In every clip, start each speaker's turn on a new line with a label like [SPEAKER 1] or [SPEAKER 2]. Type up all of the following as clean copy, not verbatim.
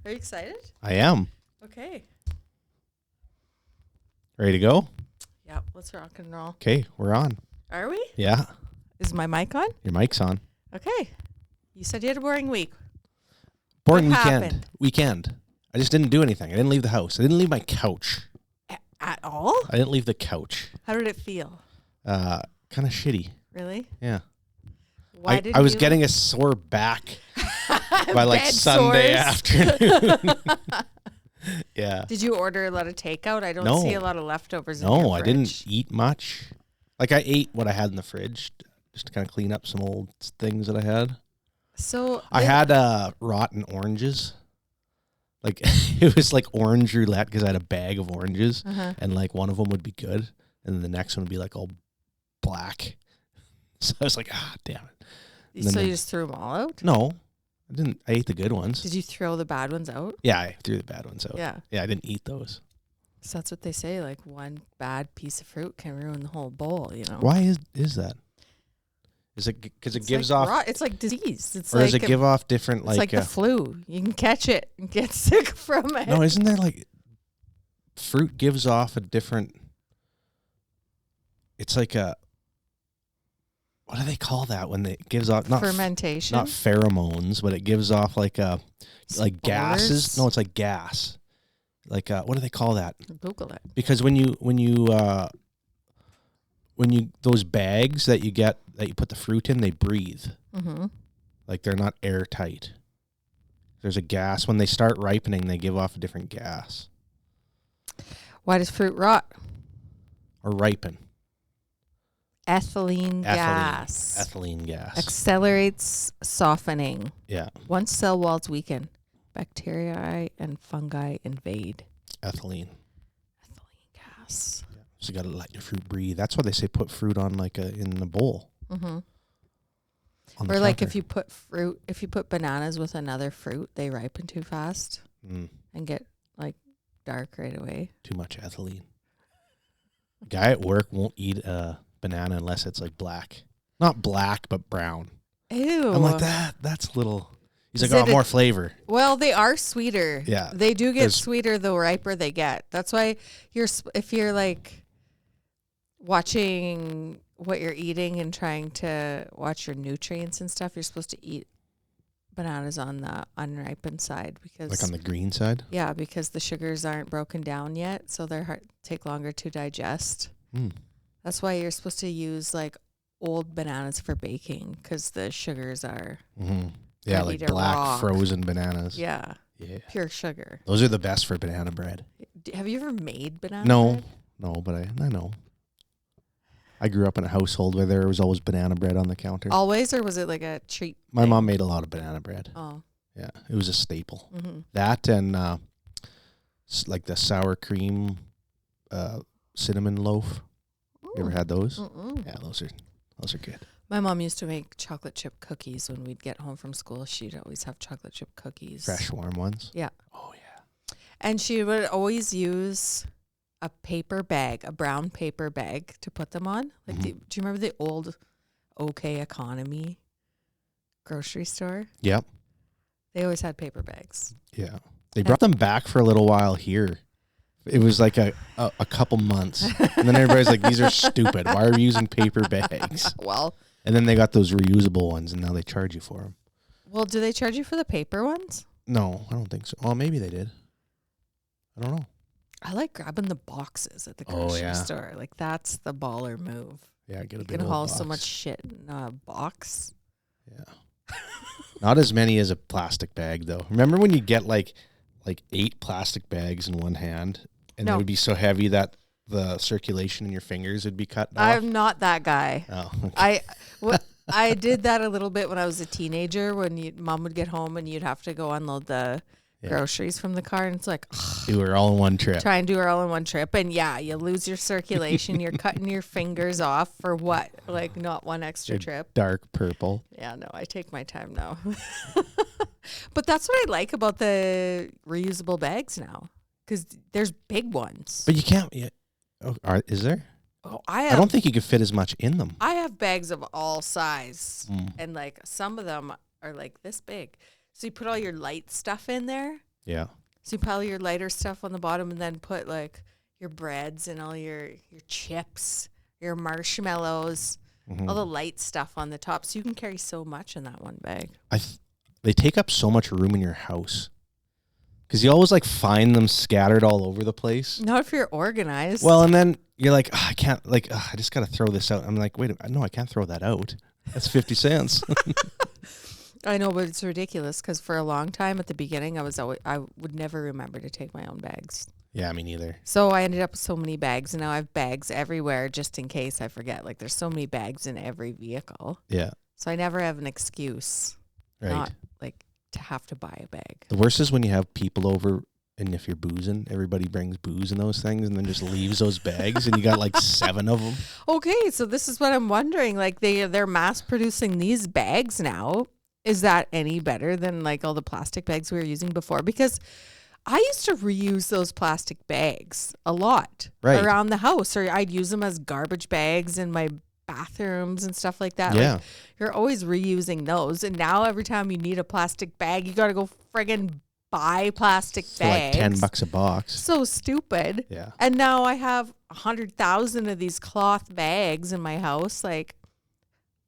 [SPEAKER 1] Are you excited?
[SPEAKER 2] I am.
[SPEAKER 1] Okay.
[SPEAKER 2] Ready to go?
[SPEAKER 1] Yeah, let's rock and roll.
[SPEAKER 2] Okay, we're on.
[SPEAKER 1] Are we?
[SPEAKER 2] Yeah,
[SPEAKER 1] Is my mic on?
[SPEAKER 2] your mic's on.
[SPEAKER 1] Okay. You said you had a boring week.
[SPEAKER 2] Boring
[SPEAKER 1] What
[SPEAKER 2] weekend.
[SPEAKER 1] happened?
[SPEAKER 2] Weekend. I just didn't do anything. I didn't leave the house. I didn't leave my couch.
[SPEAKER 1] At all?
[SPEAKER 2] I didn't leave the couch.
[SPEAKER 1] How did it feel?
[SPEAKER 2] Kind of shitty.
[SPEAKER 1] Really?
[SPEAKER 2] Yeah.
[SPEAKER 1] Why did
[SPEAKER 2] I was
[SPEAKER 1] you
[SPEAKER 2] getting a sore back by like
[SPEAKER 1] Bed
[SPEAKER 2] Sunday
[SPEAKER 1] sores?
[SPEAKER 2] afternoon. Yeah.
[SPEAKER 1] Did you order a lot of takeout? I don't
[SPEAKER 2] No.
[SPEAKER 1] see a lot of leftovers in your
[SPEAKER 2] No, I didn't
[SPEAKER 1] fridge.
[SPEAKER 2] eat much. Like I ate what I had in the fridge just to kind of clean up some old things that I had.
[SPEAKER 1] So
[SPEAKER 2] I had rotten oranges. Like it was like orange roulette because I had a bag of oranges and like one of them would be good and then the next one would be like all black. So I was like, damn it.
[SPEAKER 1] So you just threw them all out?
[SPEAKER 2] No, I didn't. I ate the good ones.
[SPEAKER 1] Did you throw the bad ones out?
[SPEAKER 2] Yeah, I threw the bad ones out.
[SPEAKER 1] Yeah.
[SPEAKER 2] Yeah, I didn't eat those.
[SPEAKER 1] So that's what they say. Like one bad piece of fruit can ruin the whole bowl, you know?
[SPEAKER 2] Why is that? Is it because it
[SPEAKER 1] It's
[SPEAKER 2] gives
[SPEAKER 1] like
[SPEAKER 2] off,
[SPEAKER 1] it's like disease. It's
[SPEAKER 2] or
[SPEAKER 1] like
[SPEAKER 2] does it give off different
[SPEAKER 1] it's like the flu. You can catch it and get sick from it.
[SPEAKER 2] No, isn't there like fruit gives off a different? It's like a. What do they call that when it gives off
[SPEAKER 1] fermentation?
[SPEAKER 2] Not pheromones, but it gives off like gases.
[SPEAKER 1] Spores?
[SPEAKER 2] No, it's like gas. Like what do they call that?
[SPEAKER 1] Google it.
[SPEAKER 2] Because when you those bags that you get that you put the fruit in, they breathe.
[SPEAKER 1] Mm-hmm.
[SPEAKER 2] Like they're not airtight. There's a gas when they start ripening. They give off a different gas
[SPEAKER 1] Why does fruit rot?
[SPEAKER 2] or ripen.
[SPEAKER 1] Ethylene gas.
[SPEAKER 2] Ethylene gas.
[SPEAKER 1] Accelerates softening.
[SPEAKER 2] Yeah,
[SPEAKER 1] Once cell walls weaken, bacteria and fungi invade.
[SPEAKER 2] ethylene.
[SPEAKER 1] Ethylene gas.
[SPEAKER 2] So you got to let your fruit breathe. That's why they say put fruit on like in a bowl.
[SPEAKER 1] Mm-hmm.
[SPEAKER 2] On the
[SPEAKER 1] Or like
[SPEAKER 2] counter.
[SPEAKER 1] if you put bananas with another fruit, they ripen too fast and get like dark right away.
[SPEAKER 2] Too much ethylene. A guy at work won't eat a banana unless it's like black. Not black, but brown.
[SPEAKER 1] Ew.
[SPEAKER 2] I'm like, that's a little. He's
[SPEAKER 1] Is
[SPEAKER 2] like,
[SPEAKER 1] it
[SPEAKER 2] more flavor.
[SPEAKER 1] Well, they are sweeter.
[SPEAKER 2] Yeah.
[SPEAKER 1] They do get
[SPEAKER 2] There's-
[SPEAKER 1] sweeter the riper they get. That's why if you're like watching what you're eating and trying to watch your nutrients and stuff, you're supposed to eat bananas on the unripened side because
[SPEAKER 2] Like on the green side?
[SPEAKER 1] yeah, because the sugars aren't broken down yet, so they're take longer to digest. That's why you're supposed to use like old bananas for baking because the sugars are
[SPEAKER 2] Yeah,
[SPEAKER 1] ready
[SPEAKER 2] like
[SPEAKER 1] to
[SPEAKER 2] black
[SPEAKER 1] rock.
[SPEAKER 2] frozen bananas.
[SPEAKER 1] yeah
[SPEAKER 2] Yeah.
[SPEAKER 1] pure sugar.
[SPEAKER 2] Those are the best for banana bread.
[SPEAKER 1] Have you ever made banana
[SPEAKER 2] No.
[SPEAKER 1] bread?
[SPEAKER 2] No, but I know. I grew up in a household where there was always banana bread on the counter.
[SPEAKER 1] Always, or was it like a treat?
[SPEAKER 2] My
[SPEAKER 1] thing?
[SPEAKER 2] mom made a lot of banana bread.
[SPEAKER 1] Oh.
[SPEAKER 2] Yeah, it was a staple.
[SPEAKER 1] Mm-hmm.
[SPEAKER 2] That and like the sour cream cinnamon loaf. You ever had those?
[SPEAKER 1] Mm-mm.
[SPEAKER 2] Yeah, those are good.
[SPEAKER 1] My mom used to make chocolate chip cookies when we'd get home from school. She'd always have chocolate chip cookies.
[SPEAKER 2] Fresh warm ones.
[SPEAKER 1] Yeah.
[SPEAKER 2] Oh yeah.
[SPEAKER 1] And she would always use a paper bag, a brown paper bag to put them on. Like, do you remember the old OK Economy grocery store?
[SPEAKER 2] Yep.
[SPEAKER 1] They always had paper bags.
[SPEAKER 2] Yeah. They brought them back for a little while here. It was like a couple months. And then everybody's like, these are stupid. Why are we using paper bags?
[SPEAKER 1] Well,
[SPEAKER 2] And then they got those reusable ones, and now they charge you for them.
[SPEAKER 1] well, do they charge you for the paper ones?
[SPEAKER 2] No, I don't think so. Well, maybe they did. I don't know.
[SPEAKER 1] I like grabbing the boxes at the
[SPEAKER 2] Oh,
[SPEAKER 1] grocery
[SPEAKER 2] yeah.
[SPEAKER 1] store. Like, that's the baller move.
[SPEAKER 2] Yeah, get a
[SPEAKER 1] You
[SPEAKER 2] big
[SPEAKER 1] can
[SPEAKER 2] old
[SPEAKER 1] haul
[SPEAKER 2] box.
[SPEAKER 1] so much shit in a box.
[SPEAKER 2] Yeah. Not as many as a plastic bag, though. Remember when you get like 8 plastic bags in one hand, and
[SPEAKER 1] No.
[SPEAKER 2] it would be so heavy that the circulation in your fingers would be cut off?
[SPEAKER 1] I'm not that guy.
[SPEAKER 2] Oh, okay.
[SPEAKER 1] I did that a little bit when I was a teenager. When mom would get home and you'd have to go unload the groceries from the car, and it's like
[SPEAKER 2] Do her all in one trip.
[SPEAKER 1] try and do it all in one trip, and yeah, you lose your circulation. You're cutting your fingers off for what? Like not one extra trip.
[SPEAKER 2] Dark purple.
[SPEAKER 1] Yeah, no, I take my time now. But that's what I like about the reusable bags now, because there's big ones.
[SPEAKER 2] But you can't. Yeah. Oh, is there?
[SPEAKER 1] Oh,
[SPEAKER 2] I don't think you could fit as much in them.
[SPEAKER 1] I have bags of all size, and like some of them are like this big. So you put all your light stuff in there,
[SPEAKER 2] Yeah.
[SPEAKER 1] So you pile your lighter stuff on the bottom and then put like your breads and all your chips, your marshmallows, all the light stuff on the top. So you can carry so much in that one bag.
[SPEAKER 2] They take up so much room in your house. Because you always like find them scattered all over the place.
[SPEAKER 1] Not if you're organized.
[SPEAKER 2] Well, and then you're like, I can't, like, I just got to throw this out. I'm like, wait, no, I can't throw that out. That's 50 cents.
[SPEAKER 1] I know, but it's ridiculous because for a long time at the beginning, I would never remember to take my own bags.
[SPEAKER 2] Yeah, me neither.
[SPEAKER 1] So I ended up with so many bags, and now I have bags everywhere just in case I forget. Like there's so many bags in every vehicle.
[SPEAKER 2] Yeah.
[SPEAKER 1] So I never have an excuse
[SPEAKER 2] Right.
[SPEAKER 1] not like to have to buy a bag.
[SPEAKER 2] The worst is when you have people over and if you're boozing, everybody brings booze in those things and then just leaves those bags and you got like 7 of them.
[SPEAKER 1] Okay, so this is what I'm wondering. Like they're mass producing these bags now. Is that any better than like all the plastic bags we were using before? Because I used to reuse those plastic bags a lot around the house, or I'd use them as garbage bags in my bathrooms and stuff like that.
[SPEAKER 2] Yeah.
[SPEAKER 1] Like, you're always reusing those. And now every time you need a plastic bag, you got to go friggin' buy plastic
[SPEAKER 2] For
[SPEAKER 1] bags.
[SPEAKER 2] like $10 a box.
[SPEAKER 1] So stupid.
[SPEAKER 2] Yeah.
[SPEAKER 1] And now I have 100,000 of these cloth bags in my house. Like,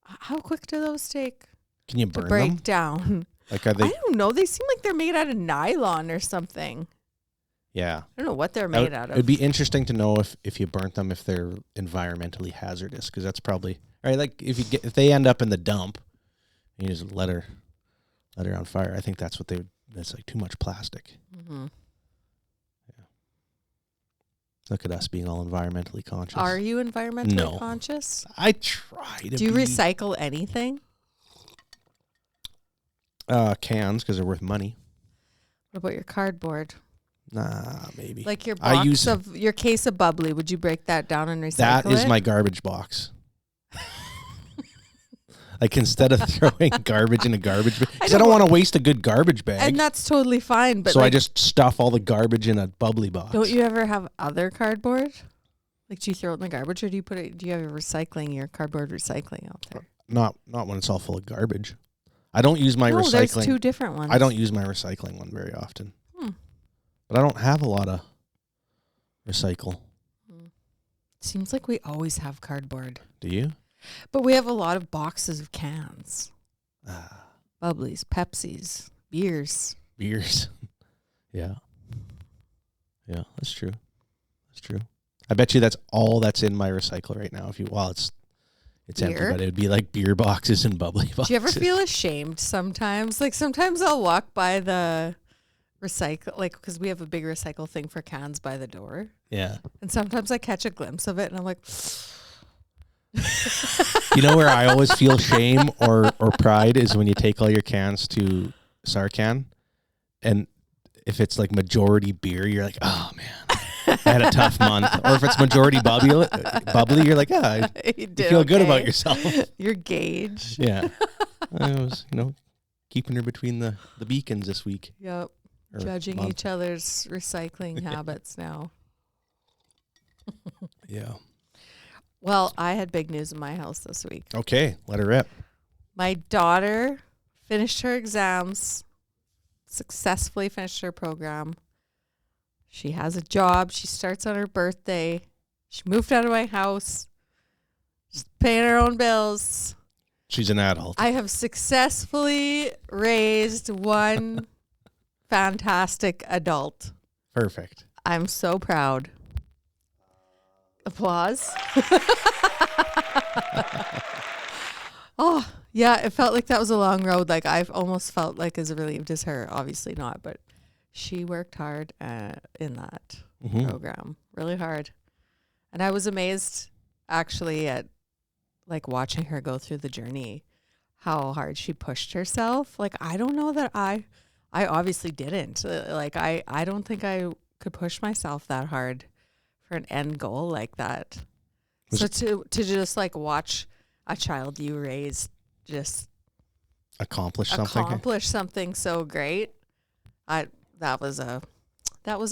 [SPEAKER 1] how quick do those take
[SPEAKER 2] Can you
[SPEAKER 1] to
[SPEAKER 2] burn
[SPEAKER 1] break
[SPEAKER 2] them?
[SPEAKER 1] down?
[SPEAKER 2] Like, are they?
[SPEAKER 1] I don't know. They seem like they're made out of nylon or something.
[SPEAKER 2] Yeah.
[SPEAKER 1] I don't know what they're made out of.
[SPEAKER 2] It'd be interesting to know if you burnt them, if they're environmentally hazardous, because that's probably right. Like if they end up in the dump, you just let her on fire. I think that's what they would. That's like too much plastic.
[SPEAKER 1] Mm-hmm.
[SPEAKER 2] Yeah. Look at us being all environmentally conscious.
[SPEAKER 1] Are you environmentally
[SPEAKER 2] No.
[SPEAKER 1] conscious?
[SPEAKER 2] I try to.
[SPEAKER 1] Do you
[SPEAKER 2] be.
[SPEAKER 1] recycle anything?
[SPEAKER 2] Cans because they're worth money.
[SPEAKER 1] What about your cardboard?
[SPEAKER 2] Nah, maybe.
[SPEAKER 1] Like your
[SPEAKER 2] I
[SPEAKER 1] box
[SPEAKER 2] use-
[SPEAKER 1] of your case of bubbly, would you break that down and recycle
[SPEAKER 2] That is
[SPEAKER 1] it?
[SPEAKER 2] my garbage box. Like instead of throwing garbage in a garbage bag, because I don't want to waste a good garbage bag.
[SPEAKER 1] And that's totally fine. But
[SPEAKER 2] so
[SPEAKER 1] like,
[SPEAKER 2] I just stuff all the garbage in a bubbly box.
[SPEAKER 1] don't you ever have other cardboard? Like, do you throw it in the garbage, or do you put it? Do you have your cardboard recycling out there?
[SPEAKER 2] Not when it's all full of garbage. I don't use my
[SPEAKER 1] No, there's
[SPEAKER 2] recycling.
[SPEAKER 1] two different ones.
[SPEAKER 2] I don't use my recycling one very often. But I don't have a lot of recycle.
[SPEAKER 1] Seems like we always have cardboard,
[SPEAKER 2] Do you?
[SPEAKER 1] but we have a lot of boxes of cans,
[SPEAKER 2] Ah,
[SPEAKER 1] Bubblies, Pepsis, beers.
[SPEAKER 2] beers. Yeah. Yeah, that's true. That's true. I bet you that's all that's in my recycle right now. It's empty,
[SPEAKER 1] Beer?
[SPEAKER 2] but it would be like beer boxes and bubbly boxes.
[SPEAKER 1] Do you ever feel ashamed sometimes? Like sometimes I'll walk by the recycle, like because we have a big recycle thing for cans by the door,
[SPEAKER 2] Yeah.
[SPEAKER 1] and sometimes I catch a glimpse of it, and I'm like,
[SPEAKER 2] You know where I always feel shame or pride is when you take all your cans to Sarcan, and if it's like majority beer, you're like, oh man, I had a tough month. Or if it's majority bubbly, you're like, you feel good about yourself.
[SPEAKER 1] Your gauge.
[SPEAKER 2] Yeah. I was, keeping her between the beacons this week.
[SPEAKER 1] Yep.
[SPEAKER 2] or
[SPEAKER 1] Judging
[SPEAKER 2] month.
[SPEAKER 1] each other's recycling habits now.
[SPEAKER 2] Yeah.
[SPEAKER 1] Well, I had big news in my house this week.
[SPEAKER 2] Okay, let her rip.
[SPEAKER 1] My daughter finished her exams, successfully finished her program. She has a job. She starts on her birthday. She moved out of my house. She's paying her own bills.
[SPEAKER 2] She's an adult.
[SPEAKER 1] I have successfully raised one fantastic adult.
[SPEAKER 2] Perfect.
[SPEAKER 1] I'm so proud. Applause. Oh, yeah, it felt like that was a long road. Like I've almost felt like as relieved as her. Obviously not, but she worked hard in that program, really hard. And I was amazed actually at like watching her go through the journey, how hard she pushed herself. Like, I don't know that I obviously didn't. Like, I don't think I could push myself that hard for an end goal like that. So to just like watch a child you raised just
[SPEAKER 2] Accomplish something
[SPEAKER 1] so great, that was a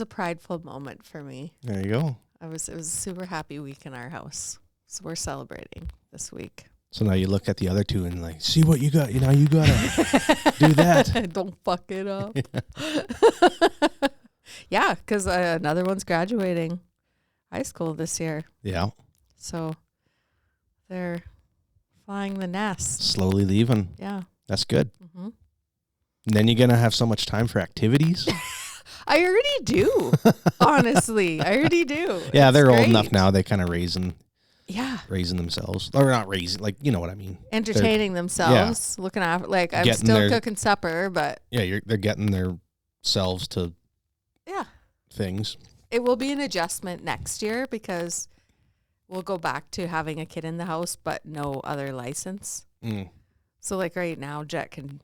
[SPEAKER 1] prideful moment for me.
[SPEAKER 2] There you go.
[SPEAKER 1] It was a super happy week in our house. So we're celebrating this week.
[SPEAKER 2] So now you look at the other two and like, see what you got. You know, you gotta do that.
[SPEAKER 1] Don't fuck it up. Yeah, because another one's graduating high school this year.
[SPEAKER 2] Yeah.
[SPEAKER 1] So they're flying the nest.
[SPEAKER 2] Slowly leaving.
[SPEAKER 1] Yeah.
[SPEAKER 2] That's good.
[SPEAKER 1] Mm-hmm.
[SPEAKER 2] And then you're going to have so much time for activities.
[SPEAKER 1] I already do. Honestly, I already do.
[SPEAKER 2] Yeah,
[SPEAKER 1] It's
[SPEAKER 2] they're
[SPEAKER 1] great.
[SPEAKER 2] old enough now. They kind of raising themselves. Or not raising, like, you know what I mean.
[SPEAKER 1] Entertaining themselves, looking after, like, I'm
[SPEAKER 2] Getting
[SPEAKER 1] still cooking supper, but.
[SPEAKER 2] Yeah, they're getting themselves to things.
[SPEAKER 1] It will be an adjustment next year because we'll go back to having a kid in the house, but no other license.
[SPEAKER 2] Mm.
[SPEAKER 1] So, like, right now, Jet can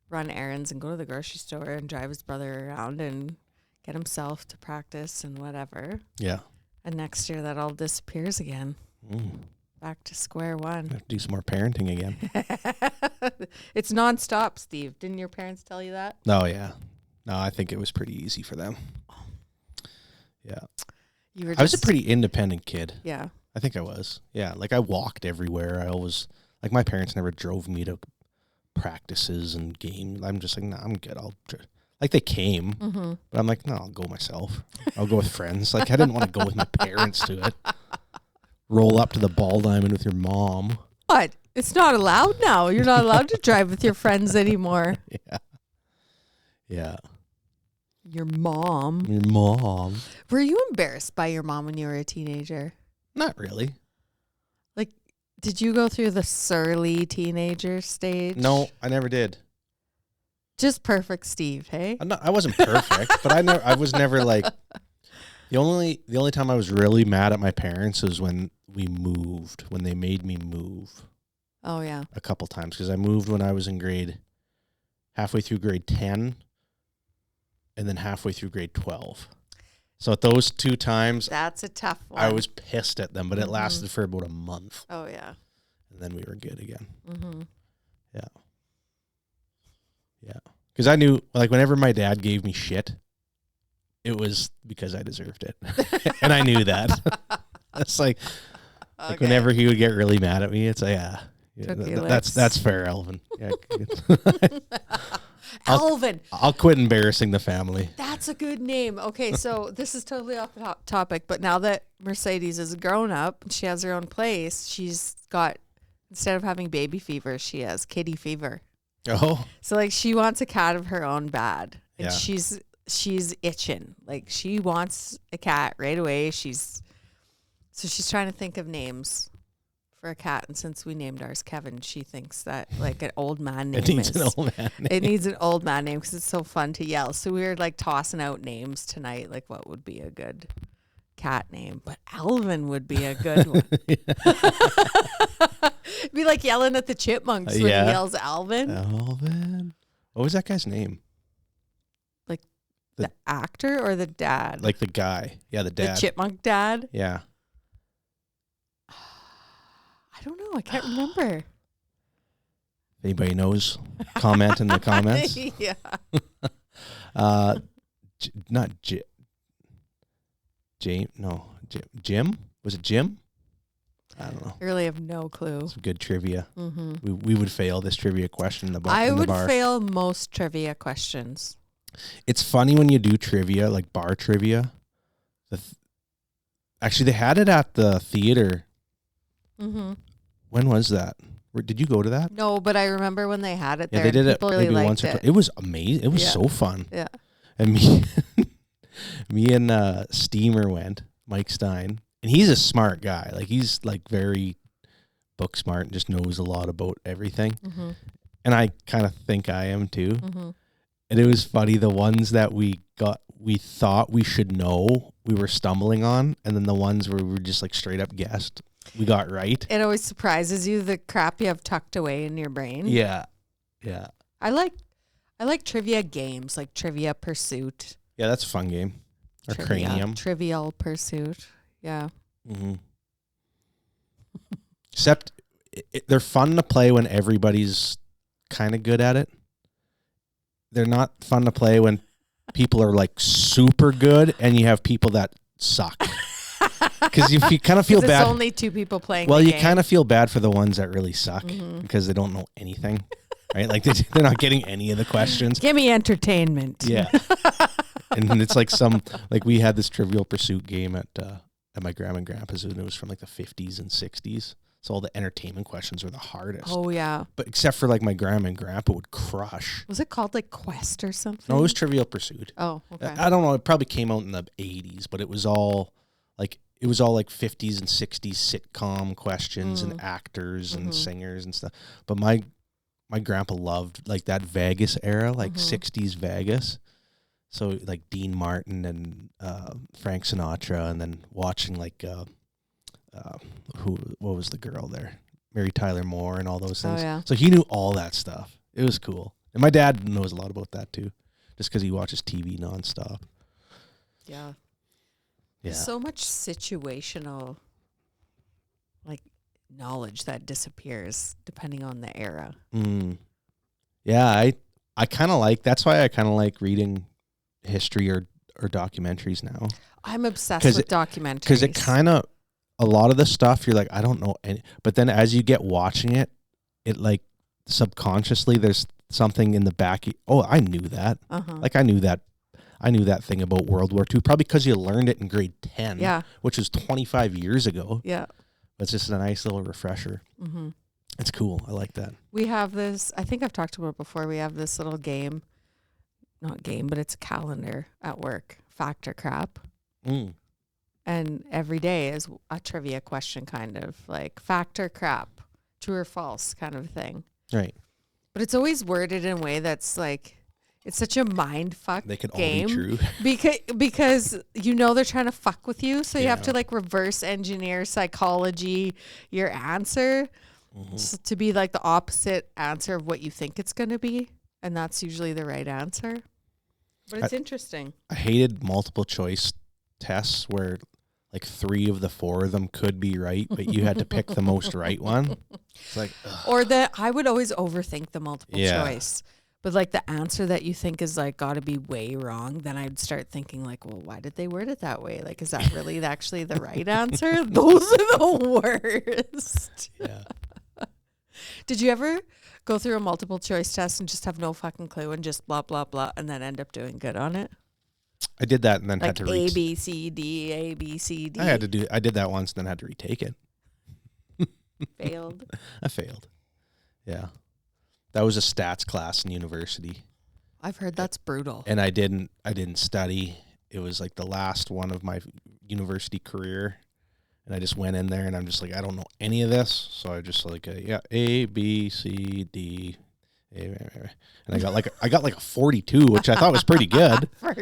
[SPEAKER 1] run errands and go to the grocery store and drive his brother around and get himself to practice and whatever.
[SPEAKER 2] Yeah.
[SPEAKER 1] And next year, that all disappears again. Back to square one.
[SPEAKER 2] Have to do some more parenting again.
[SPEAKER 1] It's nonstop, Steve. Didn't your parents tell you that?
[SPEAKER 2] Oh, yeah. No, I think it was pretty easy for them. Yeah. I was a pretty independent kid.
[SPEAKER 1] Yeah.
[SPEAKER 2] I think I was. Yeah. Like, I walked everywhere. I always, like, my parents never drove me to practices and games. I'm just like, nah, I'm good. Like, they came, but I'm like, no, I'll go myself. I'll go with friends. Like, I didn't want to go with my parents to it. Roll up to the ball diamond with your mom.
[SPEAKER 1] What? It's not allowed now. You're not allowed to drive with your friends anymore.
[SPEAKER 2] Yeah. Yeah.
[SPEAKER 1] Your mom.
[SPEAKER 2] Your mom.
[SPEAKER 1] Were you embarrassed by your mom when you were a teenager?
[SPEAKER 2] Not really.
[SPEAKER 1] Like, did you go through the surly teenager stage?
[SPEAKER 2] No, I never did.
[SPEAKER 1] Just perfect Steve, hey?
[SPEAKER 2] I wasn't perfect, but I was never like, the only time I was really mad at my parents was when we moved, when they made me move.
[SPEAKER 1] Oh, yeah.
[SPEAKER 2] A couple times, because I moved when I was in halfway through grade 10, and then halfway through grade 12. So at those two times,
[SPEAKER 1] that's a tough one.
[SPEAKER 2] I was pissed at them, but it lasted for about a month.
[SPEAKER 1] Oh, yeah.
[SPEAKER 2] And then we were good again.
[SPEAKER 1] Mm-hmm.
[SPEAKER 2] Yeah. Yeah. Because I knew, like, whenever my dad gave me shit, it was because I deserved it. And I knew that. It's like,
[SPEAKER 1] Okay.
[SPEAKER 2] whenever he would get really mad at me, it's like, that's fair, Elvin. Yeah.
[SPEAKER 1] Elvin.
[SPEAKER 2] I'll quit embarrassing the family.
[SPEAKER 1] That's a good name. Okay, so this is totally off the topic, but now that Mercedes is grown up and she has her own place, she's got, instead of having baby fever, she has kitty fever.
[SPEAKER 2] Oh.
[SPEAKER 1] So, like, she wants a cat of her own bad. And
[SPEAKER 2] Yeah.
[SPEAKER 1] she's itching. Like, she wants a cat right away. She's trying to think of names for a cat, and since we named ours Kevin, she thinks that, like, an old man name
[SPEAKER 2] It needs an old man name.
[SPEAKER 1] It needs an old man name because it's so fun to yell. So we were, like, tossing out names tonight, like what would be a good cat name. But Alvin would be a good one. Be like yelling at the chipmunks when he yells Alvin.
[SPEAKER 2] Alvin. What was that guy's name?
[SPEAKER 1] Like the actor or the dad?
[SPEAKER 2] Like the guy. Yeah, the dad.
[SPEAKER 1] The chipmunk dad?
[SPEAKER 2] Yeah.
[SPEAKER 1] I don't know. I can't remember.
[SPEAKER 2] Anybody knows? Comment in the comments.
[SPEAKER 1] Yeah.
[SPEAKER 2] Not James. No, Jim. Was it Jim? I don't know.
[SPEAKER 1] I really have no clue.
[SPEAKER 2] Some good trivia.
[SPEAKER 1] Mm-hmm.
[SPEAKER 2] We would fail this trivia question in the bar.
[SPEAKER 1] I would fail most trivia questions.
[SPEAKER 2] It's funny when you do trivia, like bar trivia. Actually, they had it at the theater.
[SPEAKER 1] Mm-hmm.
[SPEAKER 2] When was that? Did you go to that?
[SPEAKER 1] No, but I remember when they had it there.
[SPEAKER 2] Yeah, they did it
[SPEAKER 1] really
[SPEAKER 2] maybe once or twice. It was amazing. It was so fun.
[SPEAKER 1] Yeah.
[SPEAKER 2] And me and Steamer went, Mike Stein. And he's a smart guy. Like, he's, like, very book smart and just knows a lot about everything.
[SPEAKER 1] Mm-hmm.
[SPEAKER 2] And I kind of think I am too.
[SPEAKER 1] Mm-hmm.
[SPEAKER 2] And it was funny, the ones that we thought we should know, we were stumbling on. And then the ones where we were just, like, straight up guessed, we got right.
[SPEAKER 1] It always surprises you, the crap you have tucked away in your brain.
[SPEAKER 2] Yeah. Yeah.
[SPEAKER 1] I like trivia games, like Trivia Pursuit.
[SPEAKER 2] Yeah, that's a fun game. Or Cranium.
[SPEAKER 1] Trivial Pursuit. Yeah.
[SPEAKER 2] Mm-hmm. Except they're fun to play when everybody's kind of good at it. They're not fun to play when people are, like, super good and you have people that suck. Because you kind of feel
[SPEAKER 1] 'Cause
[SPEAKER 2] bad.
[SPEAKER 1] It's only two people playing.
[SPEAKER 2] Well,
[SPEAKER 1] the
[SPEAKER 2] you
[SPEAKER 1] game.
[SPEAKER 2] kind of feel bad for the ones that really suck because they don't know anything, right? Like they're not getting any of the questions.
[SPEAKER 1] Give me entertainment.
[SPEAKER 2] Yeah. And it's like we had this Trivial Pursuit game at my grandma and grandpa's, and it was from like the 50s and 60s. So all the entertainment questions were the hardest.
[SPEAKER 1] Oh yeah.
[SPEAKER 2] But except for like my grandma and grandpa would crush.
[SPEAKER 1] Was it called like Quest or something?
[SPEAKER 2] No, it was Trivial Pursuit.
[SPEAKER 1] Oh, okay.
[SPEAKER 2] I don't know. It probably came out in the 80s, but it was all like 50s and 60s sitcom questions and actors and singers and stuff. But my grandpa loved like that Vegas era, like 60s Vegas. So like Dean Martin and Frank Sinatra, and then watching like what was the girl there? Mary Tyler Moore and all those things.
[SPEAKER 1] Oh, yeah.
[SPEAKER 2] So he knew all that stuff. It was cool. And my dad knows a lot about that too, just because he watches TV nonstop.
[SPEAKER 1] Yeah.
[SPEAKER 2] Yeah.
[SPEAKER 1] So much situational like knowledge that disappears depending on the era.
[SPEAKER 2] Yeah, I kind of like, that's why I kind of like reading history or documentaries now.
[SPEAKER 1] I'm obsessed with documentaries.
[SPEAKER 2] Because it kind of, a lot of the stuff you're like, I don't know any, but then as you get watching it, it like subconsciously there's something in the back. Oh, I knew that. Like I knew that thing about World War II, probably because you learned it in grade 10, which was 25 years ago.
[SPEAKER 1] Yeah.
[SPEAKER 2] It's just a nice little refresher. It's cool. I like that.
[SPEAKER 1] We have this, I think I've talked about it before. We have this little game, not game, but it's a calendar at work, Fact or Crap. And every day is a trivia question, kind of like fact or crap, true or false kind of thing.
[SPEAKER 2] Right.
[SPEAKER 1] But it's always worded in a way that's like, it's such a mind fuck
[SPEAKER 2] They could
[SPEAKER 1] game.
[SPEAKER 2] all be true.
[SPEAKER 1] because you know they're trying to fuck with you. So you have to like reverse engineer psychology your answer to be like the opposite answer of what you think it's going to be. And that's usually the right answer. But it's interesting.
[SPEAKER 2] I hated multiple choice tests where like 3 of the 4 of them could be right, but you had to pick the most right one. It's like, ugh.
[SPEAKER 1] Or that I would always overthink the multiple choice. But like the answer that you think is like got to be way wrong, then I'd start thinking like, well, why did they word it that way? Like, is that really actually the right answer? Those are the worst.
[SPEAKER 2] Yeah.
[SPEAKER 1] Did you ever go through a multiple choice test and just have no fucking clue and just blah, blah, blah, and then end up doing good on it?
[SPEAKER 2] I did that and then
[SPEAKER 1] Like
[SPEAKER 2] had to
[SPEAKER 1] A, B, C, D, A, B, C, D.
[SPEAKER 2] I did that once and then had to retake it.
[SPEAKER 1] Failed.
[SPEAKER 2] I failed. Yeah. That was a stats class in university.
[SPEAKER 1] I've heard that's brutal.
[SPEAKER 2] And I didn't study. It was like the last one of my university career. And I just went in there and I'm just like, I don't know any of this. So I just like, A, B, C, D, and I got like a 42, which I thought was pretty good.
[SPEAKER 1] For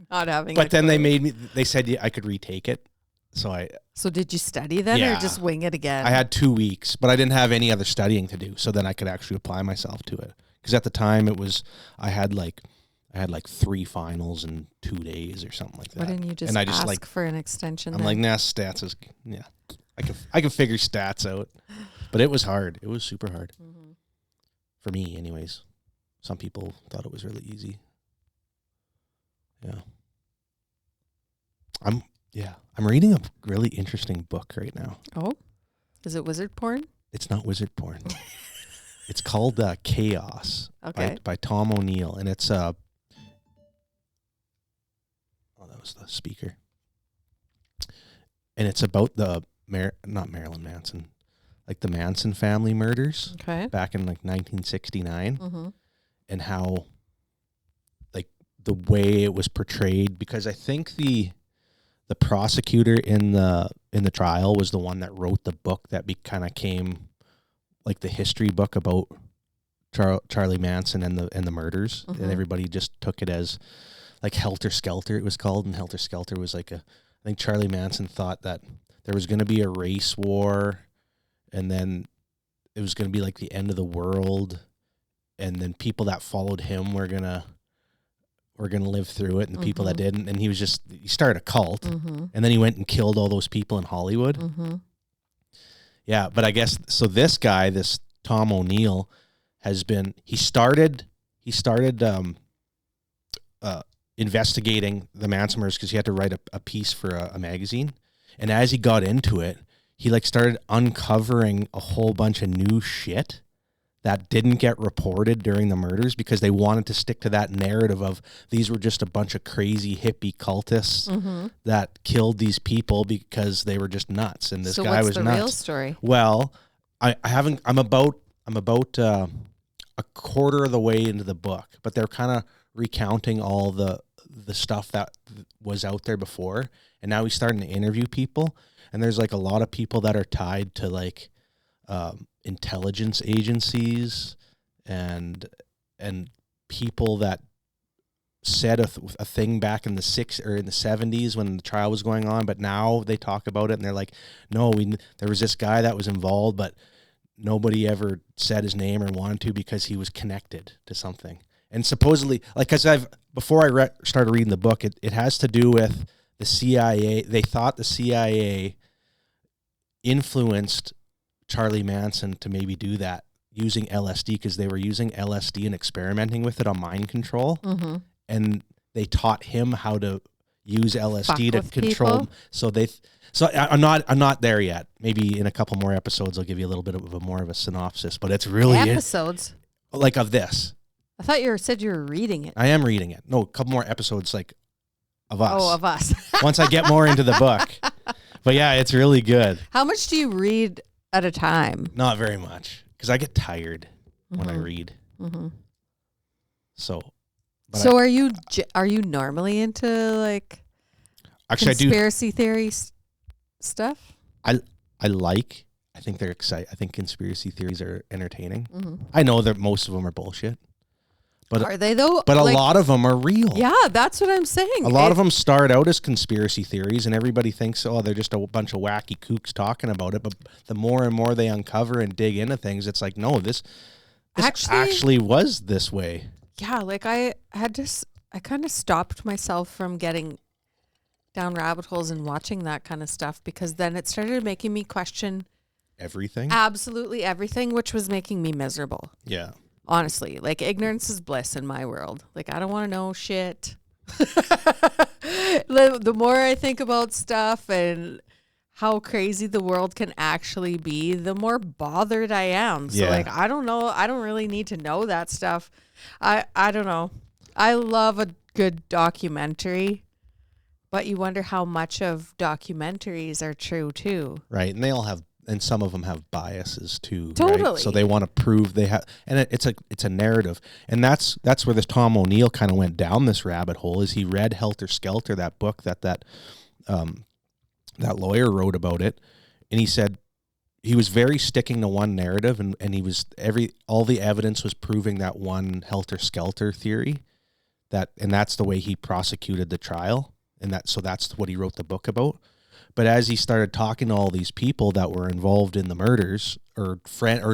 [SPEAKER 1] not having.
[SPEAKER 2] But then they said I could retake it.
[SPEAKER 1] So did you study then or just wing it again?
[SPEAKER 2] I had 2 weeks, but I didn't have any other studying to do. So then I could actually apply myself to it. Because at the time I had like 3 finals in 2 days or something like that.
[SPEAKER 1] Why didn't you just ask for an extension?
[SPEAKER 2] I'm like, nah, stats is, I can figure stats out. But it was hard. It was super hard. For me, anyways. Some people thought it was really easy. Yeah. I'm reading a really interesting book right now.
[SPEAKER 1] Oh? Is it wizard porn?
[SPEAKER 2] It's not wizard porn. It's called Chaos by Tom O'Neill. And it's that was the speaker. And it's about the, not Marilyn Manson, like the Manson family murders back in like 1969 and how like the way it was portrayed, because I think the prosecutor in the trial was the one that wrote the book that kind of came like the history book about Charlie Manson and the murders, and everybody just took it as like Helter Skelter it was called, and Helter Skelter was like I think Charlie Manson thought that there was going to be a race war and then it was going to be like the end of the world, and then people that followed him were going to live through it, and the people that didn't, and he started a cult, and then he went and killed all those people in Hollywood. Yeah, but I guess, so this guy, this Tom O'Neill, he started investigating the Manson murders because he had to write a piece for a magazine, And as he got into it, he like started uncovering a whole bunch of new shit that didn't get reported during the murders because they wanted to stick to that narrative of these were just a bunch of crazy hippie cultists that killed these people because they were just nuts. And this guy was nuts. So what's the real
[SPEAKER 1] story?
[SPEAKER 2] Well, I'm about a quarter of the way into the book, but they're kind of recounting all the stuff that was out there before. And now he's starting to interview people. And there's like a lot of people that are tied to like intelligence agencies and people that said a thing back in the 70s when the trial was going on, but now they talk about it and they're like, no, there was this guy that was involved, but nobody ever said his name or wanted to because he was connected to something. And supposedly, like, because before I started reading the book, it has to do with the CIA. They thought the CIA influenced Charlie Manson to maybe do that using LSD because they were using LSD and experimenting with it on mind control. Mm-hmm. And they taught him how to use LSD to control. So I'm not there yet. Maybe in a couple more episodes, I'll give you a little bit of more of a synopsis, but it's really
[SPEAKER 1] episodes
[SPEAKER 2] like of this.
[SPEAKER 1] I thought you said you were reading it.
[SPEAKER 2] I am reading it. No, a couple more episodes like of us.
[SPEAKER 1] Oh, of us.
[SPEAKER 2] Once I get more into the book. But yeah, it's really good.
[SPEAKER 1] How much do you read at a time?
[SPEAKER 2] Not very much because I get tired when I read. Mm-hmm. So
[SPEAKER 1] are you normally into like conspiracy theory stuff?
[SPEAKER 2] I think they're exciting. I think conspiracy theories are entertaining. Mm-hmm. I know that most of them are bullshit. But
[SPEAKER 1] are they though?
[SPEAKER 2] But a lot of them are real.
[SPEAKER 1] Yeah, that's what I'm saying.
[SPEAKER 2] A lot of them start out as conspiracy theories, and everybody thinks, oh, they're just a bunch of wacky kooks talking about it. But the more and more they uncover and dig into things, it's like, no, this actually was this way.
[SPEAKER 1] Yeah, like I kind of stopped myself from getting down rabbit holes and watching that kind of stuff because then it started making me question
[SPEAKER 2] everything.
[SPEAKER 1] Absolutely everything, which was making me miserable.
[SPEAKER 2] Yeah.
[SPEAKER 1] Honestly, like ignorance is bliss in my world. Like I don't want to know shit. The more I think about stuff and how crazy the world can actually be, the more bothered I am. So like I don't know. I don't really need to know that stuff. I don't know. I love a good documentary, but you wonder how much of documentaries are true too.
[SPEAKER 2] Right, and they all have. And some of them have biases too.
[SPEAKER 1] Totally.
[SPEAKER 2] Right? So they want to prove they have, and it's a narrative, and that's where this Tom O'Neill kind of went down this rabbit hole. Is he read Helter Skelter, that book that lawyer wrote about it, and he said he was very sticking to one narrative, and he was all the evidence was proving that one Helter Skelter theory, and that's the way he prosecuted the trial, and that's what he wrote the book about. But as he started talking to all these people that were involved in the murders, or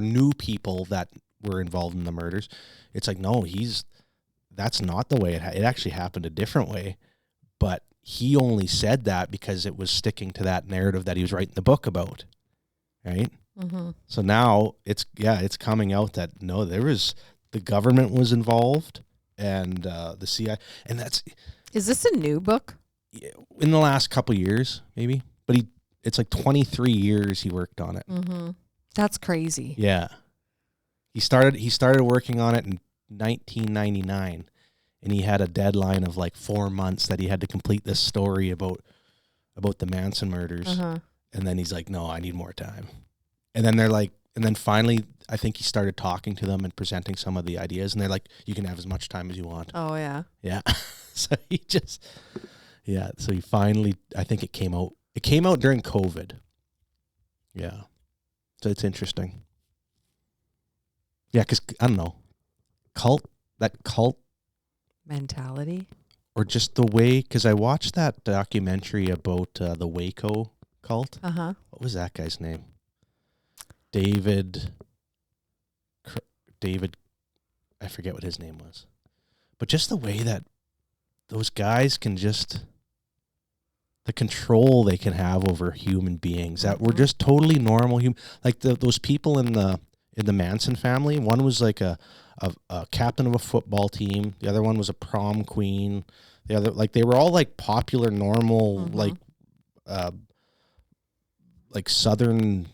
[SPEAKER 2] new people that were involved in the murders, it's like, no, that's not the way it actually happened a different way. But he only said that because it was sticking to that narrative that he was writing the book about, right? Mm-hmm. So now it's coming out that no, the government was involved and the CIA, and
[SPEAKER 1] is this a new book?
[SPEAKER 2] In the last couple years, maybe, but it's like 23 years he worked on it.
[SPEAKER 1] Mm-hmm. That's crazy.
[SPEAKER 2] Yeah, he started working on it in 1999, and he had a deadline of like 4 months that he had to complete this story about the Manson murders. Uh-huh. And then he's like, "No, I need more time." And then then finally, I think he started talking to them and presenting some of the ideas, and they're like, "You can have as much time as you want."
[SPEAKER 1] Oh yeah,
[SPEAKER 2] yeah. So he just. Yeah, so he finally, I think it came out during COVID. Yeah. So it's interesting. Yeah, because, I don't know, cult
[SPEAKER 1] mentality?
[SPEAKER 2] Or just the way, because I watched that documentary about the Waco cult. Uh-huh. What was that guy's name? David, I forget what his name was. But just the way that those guys can just... the control they can have over human beings that were just totally normal human, like those people in the Manson family. One was like a captain of a football team. The other one was a prom queen. The other, like, they were all like popular, normal, like like southern,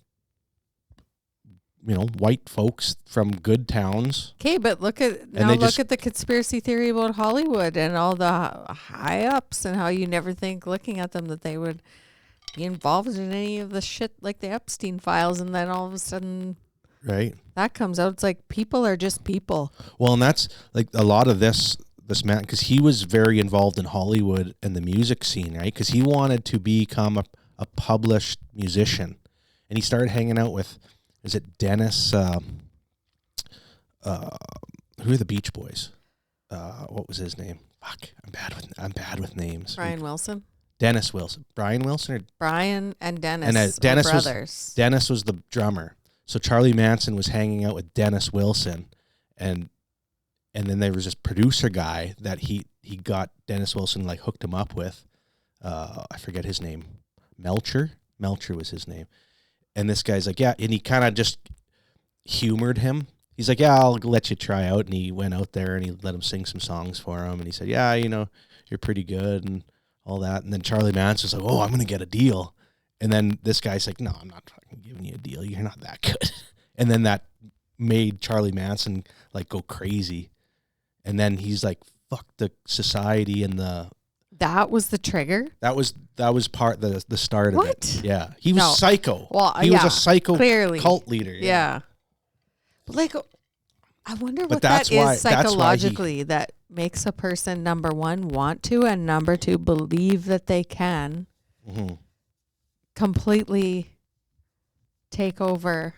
[SPEAKER 2] white folks from good towns.
[SPEAKER 1] Okay, but look at the conspiracy theory about Hollywood and all the high ups and how you never think looking at them that they would be involved in any of the shit like the Epstein files, and then all of a sudden,
[SPEAKER 2] right,
[SPEAKER 1] that comes out. It's like people are just people.
[SPEAKER 2] Well, and that's like a lot of this man, because he was very involved in Hollywood and the music scene, right? Because he wanted to become a published musician, and he started hanging out with, is it Dennis? Who are the Beach Boys? What was his name? Fuck, I'm bad with names.
[SPEAKER 1] Brian Wilson.
[SPEAKER 2] Dennis Wilson. Brian Wilson? Or
[SPEAKER 1] Brian and Dennis,
[SPEAKER 2] and Dennis
[SPEAKER 1] were brothers.
[SPEAKER 2] Dennis was the drummer. So Charlie Manson was hanging out with Dennis Wilson, and then there was this producer guy that he got Dennis Wilson, like, hooked him up with. I forget his name. Melcher was his name. And this guy's like, yeah, and he kind of just humored him. He's like, yeah, I'll let you try out. And he went out there and he let him sing some songs for him. And he said, yeah, you're pretty good and all that. And then Charlie Manson's like, oh, I'm going to get a deal. And then this guy's like, no, I'm not fucking giving you a deal. You're not that good. And then that made Charlie Manson, like, go crazy. And then he's like, fuck the society and the...
[SPEAKER 1] That was the trigger?
[SPEAKER 2] That was part the start
[SPEAKER 1] what?
[SPEAKER 2] Of it. Yeah. He was psycho.
[SPEAKER 1] Well,
[SPEAKER 2] he was a psycho
[SPEAKER 1] clearly.
[SPEAKER 2] Cult leader.
[SPEAKER 1] Yeah. But, like, I wonder what that is psychologically that makes a person, number one, want to, and number two, believe that they can completely take over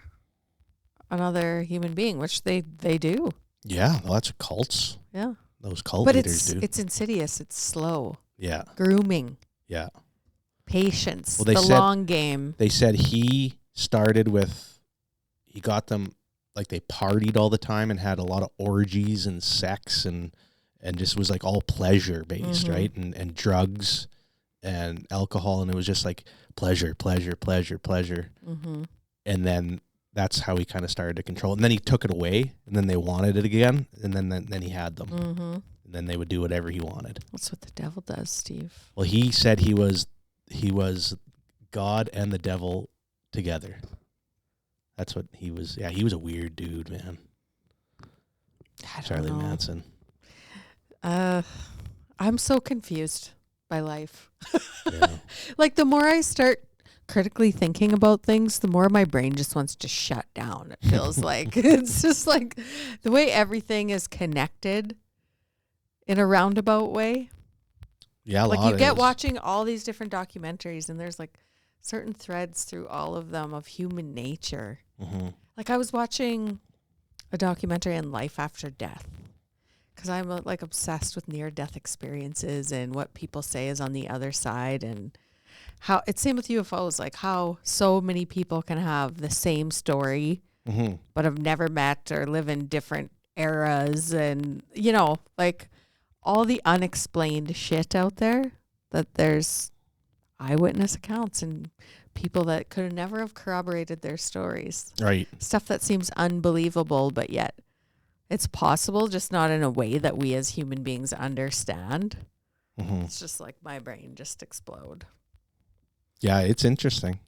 [SPEAKER 1] another human being, which they do.
[SPEAKER 2] Yeah. Well, that's what cults.
[SPEAKER 1] Yeah.
[SPEAKER 2] Those cult leaders do.
[SPEAKER 1] But it's insidious. It's slow.
[SPEAKER 2] Yeah.
[SPEAKER 1] Grooming.
[SPEAKER 2] Yeah.
[SPEAKER 1] Patience.
[SPEAKER 2] Well,
[SPEAKER 1] long game.
[SPEAKER 2] They said he got them, like, they partied all the time and had a lot of orgies and sex and just was, like, all pleasure based, right? And drugs and alcohol. And it was just like pleasure. Mm-hmm. And then that's how he kind of started to control it. And then he took it away, and then they wanted it again, and then he had them. Mm-hmm. And then they would do whatever he wanted.
[SPEAKER 1] That's what the devil does, Steve.
[SPEAKER 2] Well, he said he was God and the devil together. That's what he was. Yeah, he was a weird dude, man. Charlie Manson.
[SPEAKER 1] I'm so confused by life.
[SPEAKER 2] Yeah.
[SPEAKER 1] Like, the more I start critically thinking about things, the more my brain just wants to shut down. It feels like it's just like the way everything is connected in a roundabout way.
[SPEAKER 2] Yeah,
[SPEAKER 1] like you get watching all these different documentaries, and there's like certain threads through all of them of human nature. Mm-hmm. Like, I was watching a documentary on life after death because I'm like obsessed with near-death experiences and what people say is on the other side, and how it's same with UFOs, like how so many people can have the same story, but have never met or live in different eras, and like all the unexplained shit out there, that there's eyewitness accounts and people that could never have corroborated their stories.
[SPEAKER 2] Right.
[SPEAKER 1] Stuff that seems unbelievable, but yet it's possible, just not in a way that we as human beings understand. Mm-hmm. It's just like my brain just explode.
[SPEAKER 2] Yeah, it's interesting.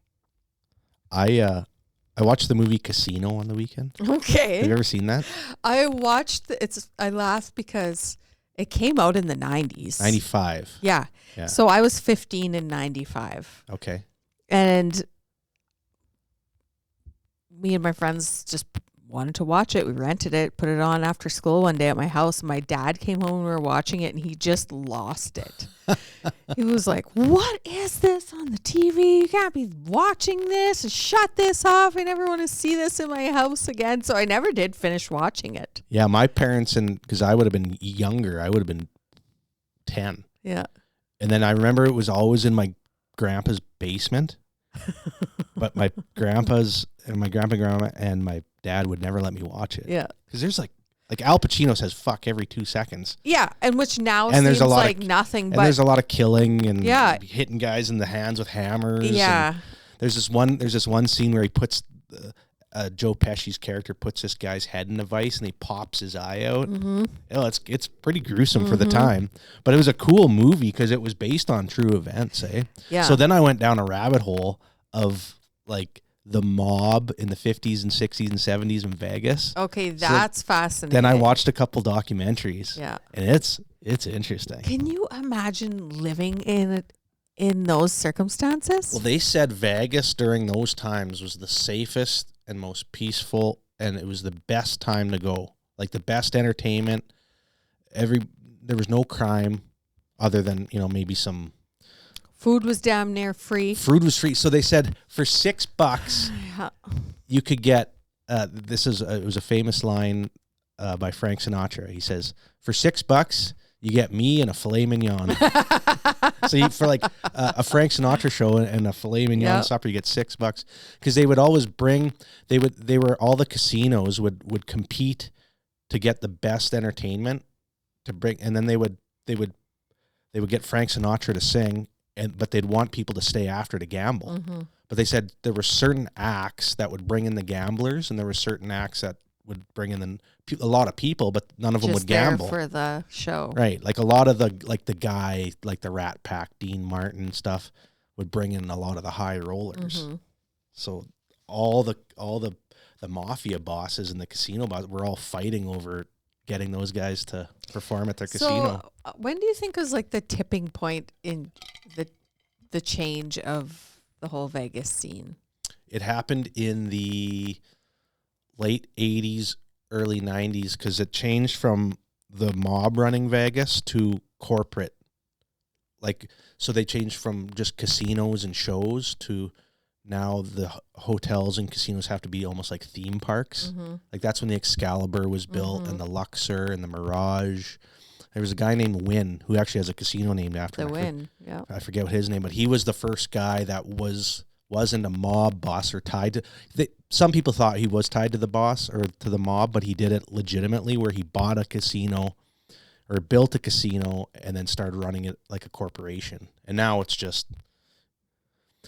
[SPEAKER 2] I watched the movie Casino on the weekend.
[SPEAKER 1] Okay.
[SPEAKER 2] Have you ever seen that?
[SPEAKER 1] I watched I laughed because it came out in the 90s.
[SPEAKER 2] 95.
[SPEAKER 1] Yeah. So I was 15 in 95.
[SPEAKER 2] Okay.
[SPEAKER 1] And me and my friends just wanted to watch it. We rented it, put it on after school one day at my house. My dad came home and we were watching it, and he just lost it. He was like, what is this on the TV? You can't be watching this. Shut this off. I never want to see this in my house again. So I never did finish watching it.
[SPEAKER 2] Yeah, my parents, because I would have been younger, I would have been 10.
[SPEAKER 1] Yeah.
[SPEAKER 2] And then I remember it was always in my grandpa's basement. But my grandpa and grandma and my dad would never let me watch it.
[SPEAKER 1] Yeah.
[SPEAKER 2] Because there's like Al Pacino says fuck every 2 seconds.
[SPEAKER 1] Yeah, and which now seems like nothing but...
[SPEAKER 2] And there's a lot of killing and hitting guys in the hands with hammers.
[SPEAKER 1] Yeah.
[SPEAKER 2] There's this one scene where he puts... Joe Pesci's character puts this guy's head in a vice and he pops his eye out. Mm-hmm. Oh, it's pretty gruesome for the time. But it was a cool movie because it was based on true events, eh?
[SPEAKER 1] Yeah.
[SPEAKER 2] So then I went down a rabbit hole of like the mob in the 50s and 60s and 70s in Vegas.
[SPEAKER 1] Okay, that's fascinating.
[SPEAKER 2] Then I watched a couple documentaries.
[SPEAKER 1] Yeah.
[SPEAKER 2] And it's interesting.
[SPEAKER 1] Can you imagine living in those circumstances?
[SPEAKER 2] Well, they said Vegas during those times was the safest and most peaceful, and it was the best time to go. Like the best entertainment. There was no crime other than, maybe some
[SPEAKER 1] food was damn near free.
[SPEAKER 2] Food was free. So they said for $6 you could get it was a famous line by Frank Sinatra. He says, for $6 you get me and a filet mignon. So for like a Frank Sinatra show and a filet mignon supper, you get $6 because they would always bring. All the casinos would compete to get the best entertainment to bring, and then they would get Frank Sinatra to sing, but they'd want people to stay after to gamble. Mm-hmm. But they said there were certain acts that would bring in the gamblers, and there were certain acts that would bring in a lot of people, but none of them would gamble
[SPEAKER 1] for the show.
[SPEAKER 2] Right, like a lot of the guy, like the Rat Pack, Dean Martin stuff, would bring in a lot of the high rollers. Mm-hmm. So all the mafia bosses and the casino bosses were all fighting over getting those guys to perform at their casino.
[SPEAKER 1] When do you think was like the tipping point in the change of the whole Vegas scene?
[SPEAKER 2] It happened in the late 80s, early 90s, because it changed from the mob running Vegas to corporate. So they changed from just casinos and shows to now the hotels and casinos have to be almost like theme parks. Mm-hmm. Like that's when the Excalibur was built, mm-hmm. and the Luxor and the Mirage. There was a guy named Wynn who actually has a casino named after him.
[SPEAKER 1] The Wynn, yeah.
[SPEAKER 2] I forget what his name, but he was the first guy that wasn't a mob boss or tied to. Some people thought he was tied to the boss or to the mob, but he did it legitimately, where he bought a casino or built a casino and then started running it like a corporation. And now it's just.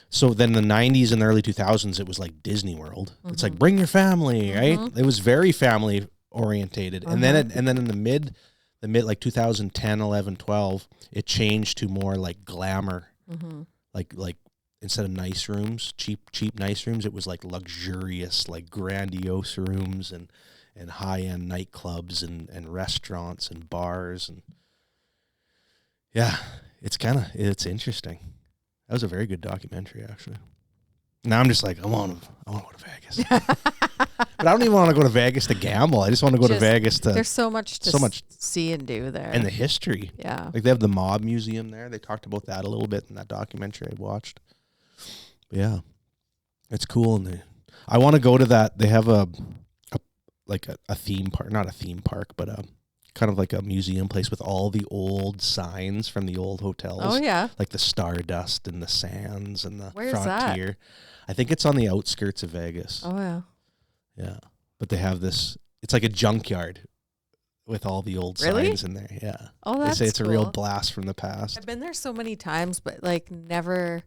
[SPEAKER 2] So then the 90s and the early 2000s, it was like Disney World. Mm-hmm. It's like, bring your family, right? Mm-hmm. It was very family orientated. Uh-huh. And then in the mid like 2010, 11, 12, it changed to more like glamour. Mm-hmm. Like instead of nice rooms, cheap nice rooms, it was like luxurious, like grandiose rooms and high-end nightclubs and restaurants and bars. And yeah, it's interesting. That was a very good documentary, actually. Now I'm just like, I want to go to Vegas. But I don't even want to go to Vegas to gamble. I just want to go to Vegas to...
[SPEAKER 1] There's so much to see and do there.
[SPEAKER 2] And the history.
[SPEAKER 1] Yeah.
[SPEAKER 2] Like they have the mob museum there. They talked about that a little bit in that documentary I watched. But yeah. It's cool. And I want to go to that. They have a theme park, not a theme park, but kind of like a museum place with all the old signs from the old hotels.
[SPEAKER 1] Oh, yeah.
[SPEAKER 2] Like the Stardust and the Sands and the
[SPEAKER 1] Where's
[SPEAKER 2] Frontier.
[SPEAKER 1] That?
[SPEAKER 2] I think it's on the outskirts of Vegas.
[SPEAKER 1] Oh, yeah.
[SPEAKER 2] Yeah. But they have this, it's like a junkyard with all the old signs in there. Yeah.
[SPEAKER 1] Oh, that's
[SPEAKER 2] They say it's
[SPEAKER 1] cool.
[SPEAKER 2] a real blast from the past.
[SPEAKER 1] I've been there so many times, but like never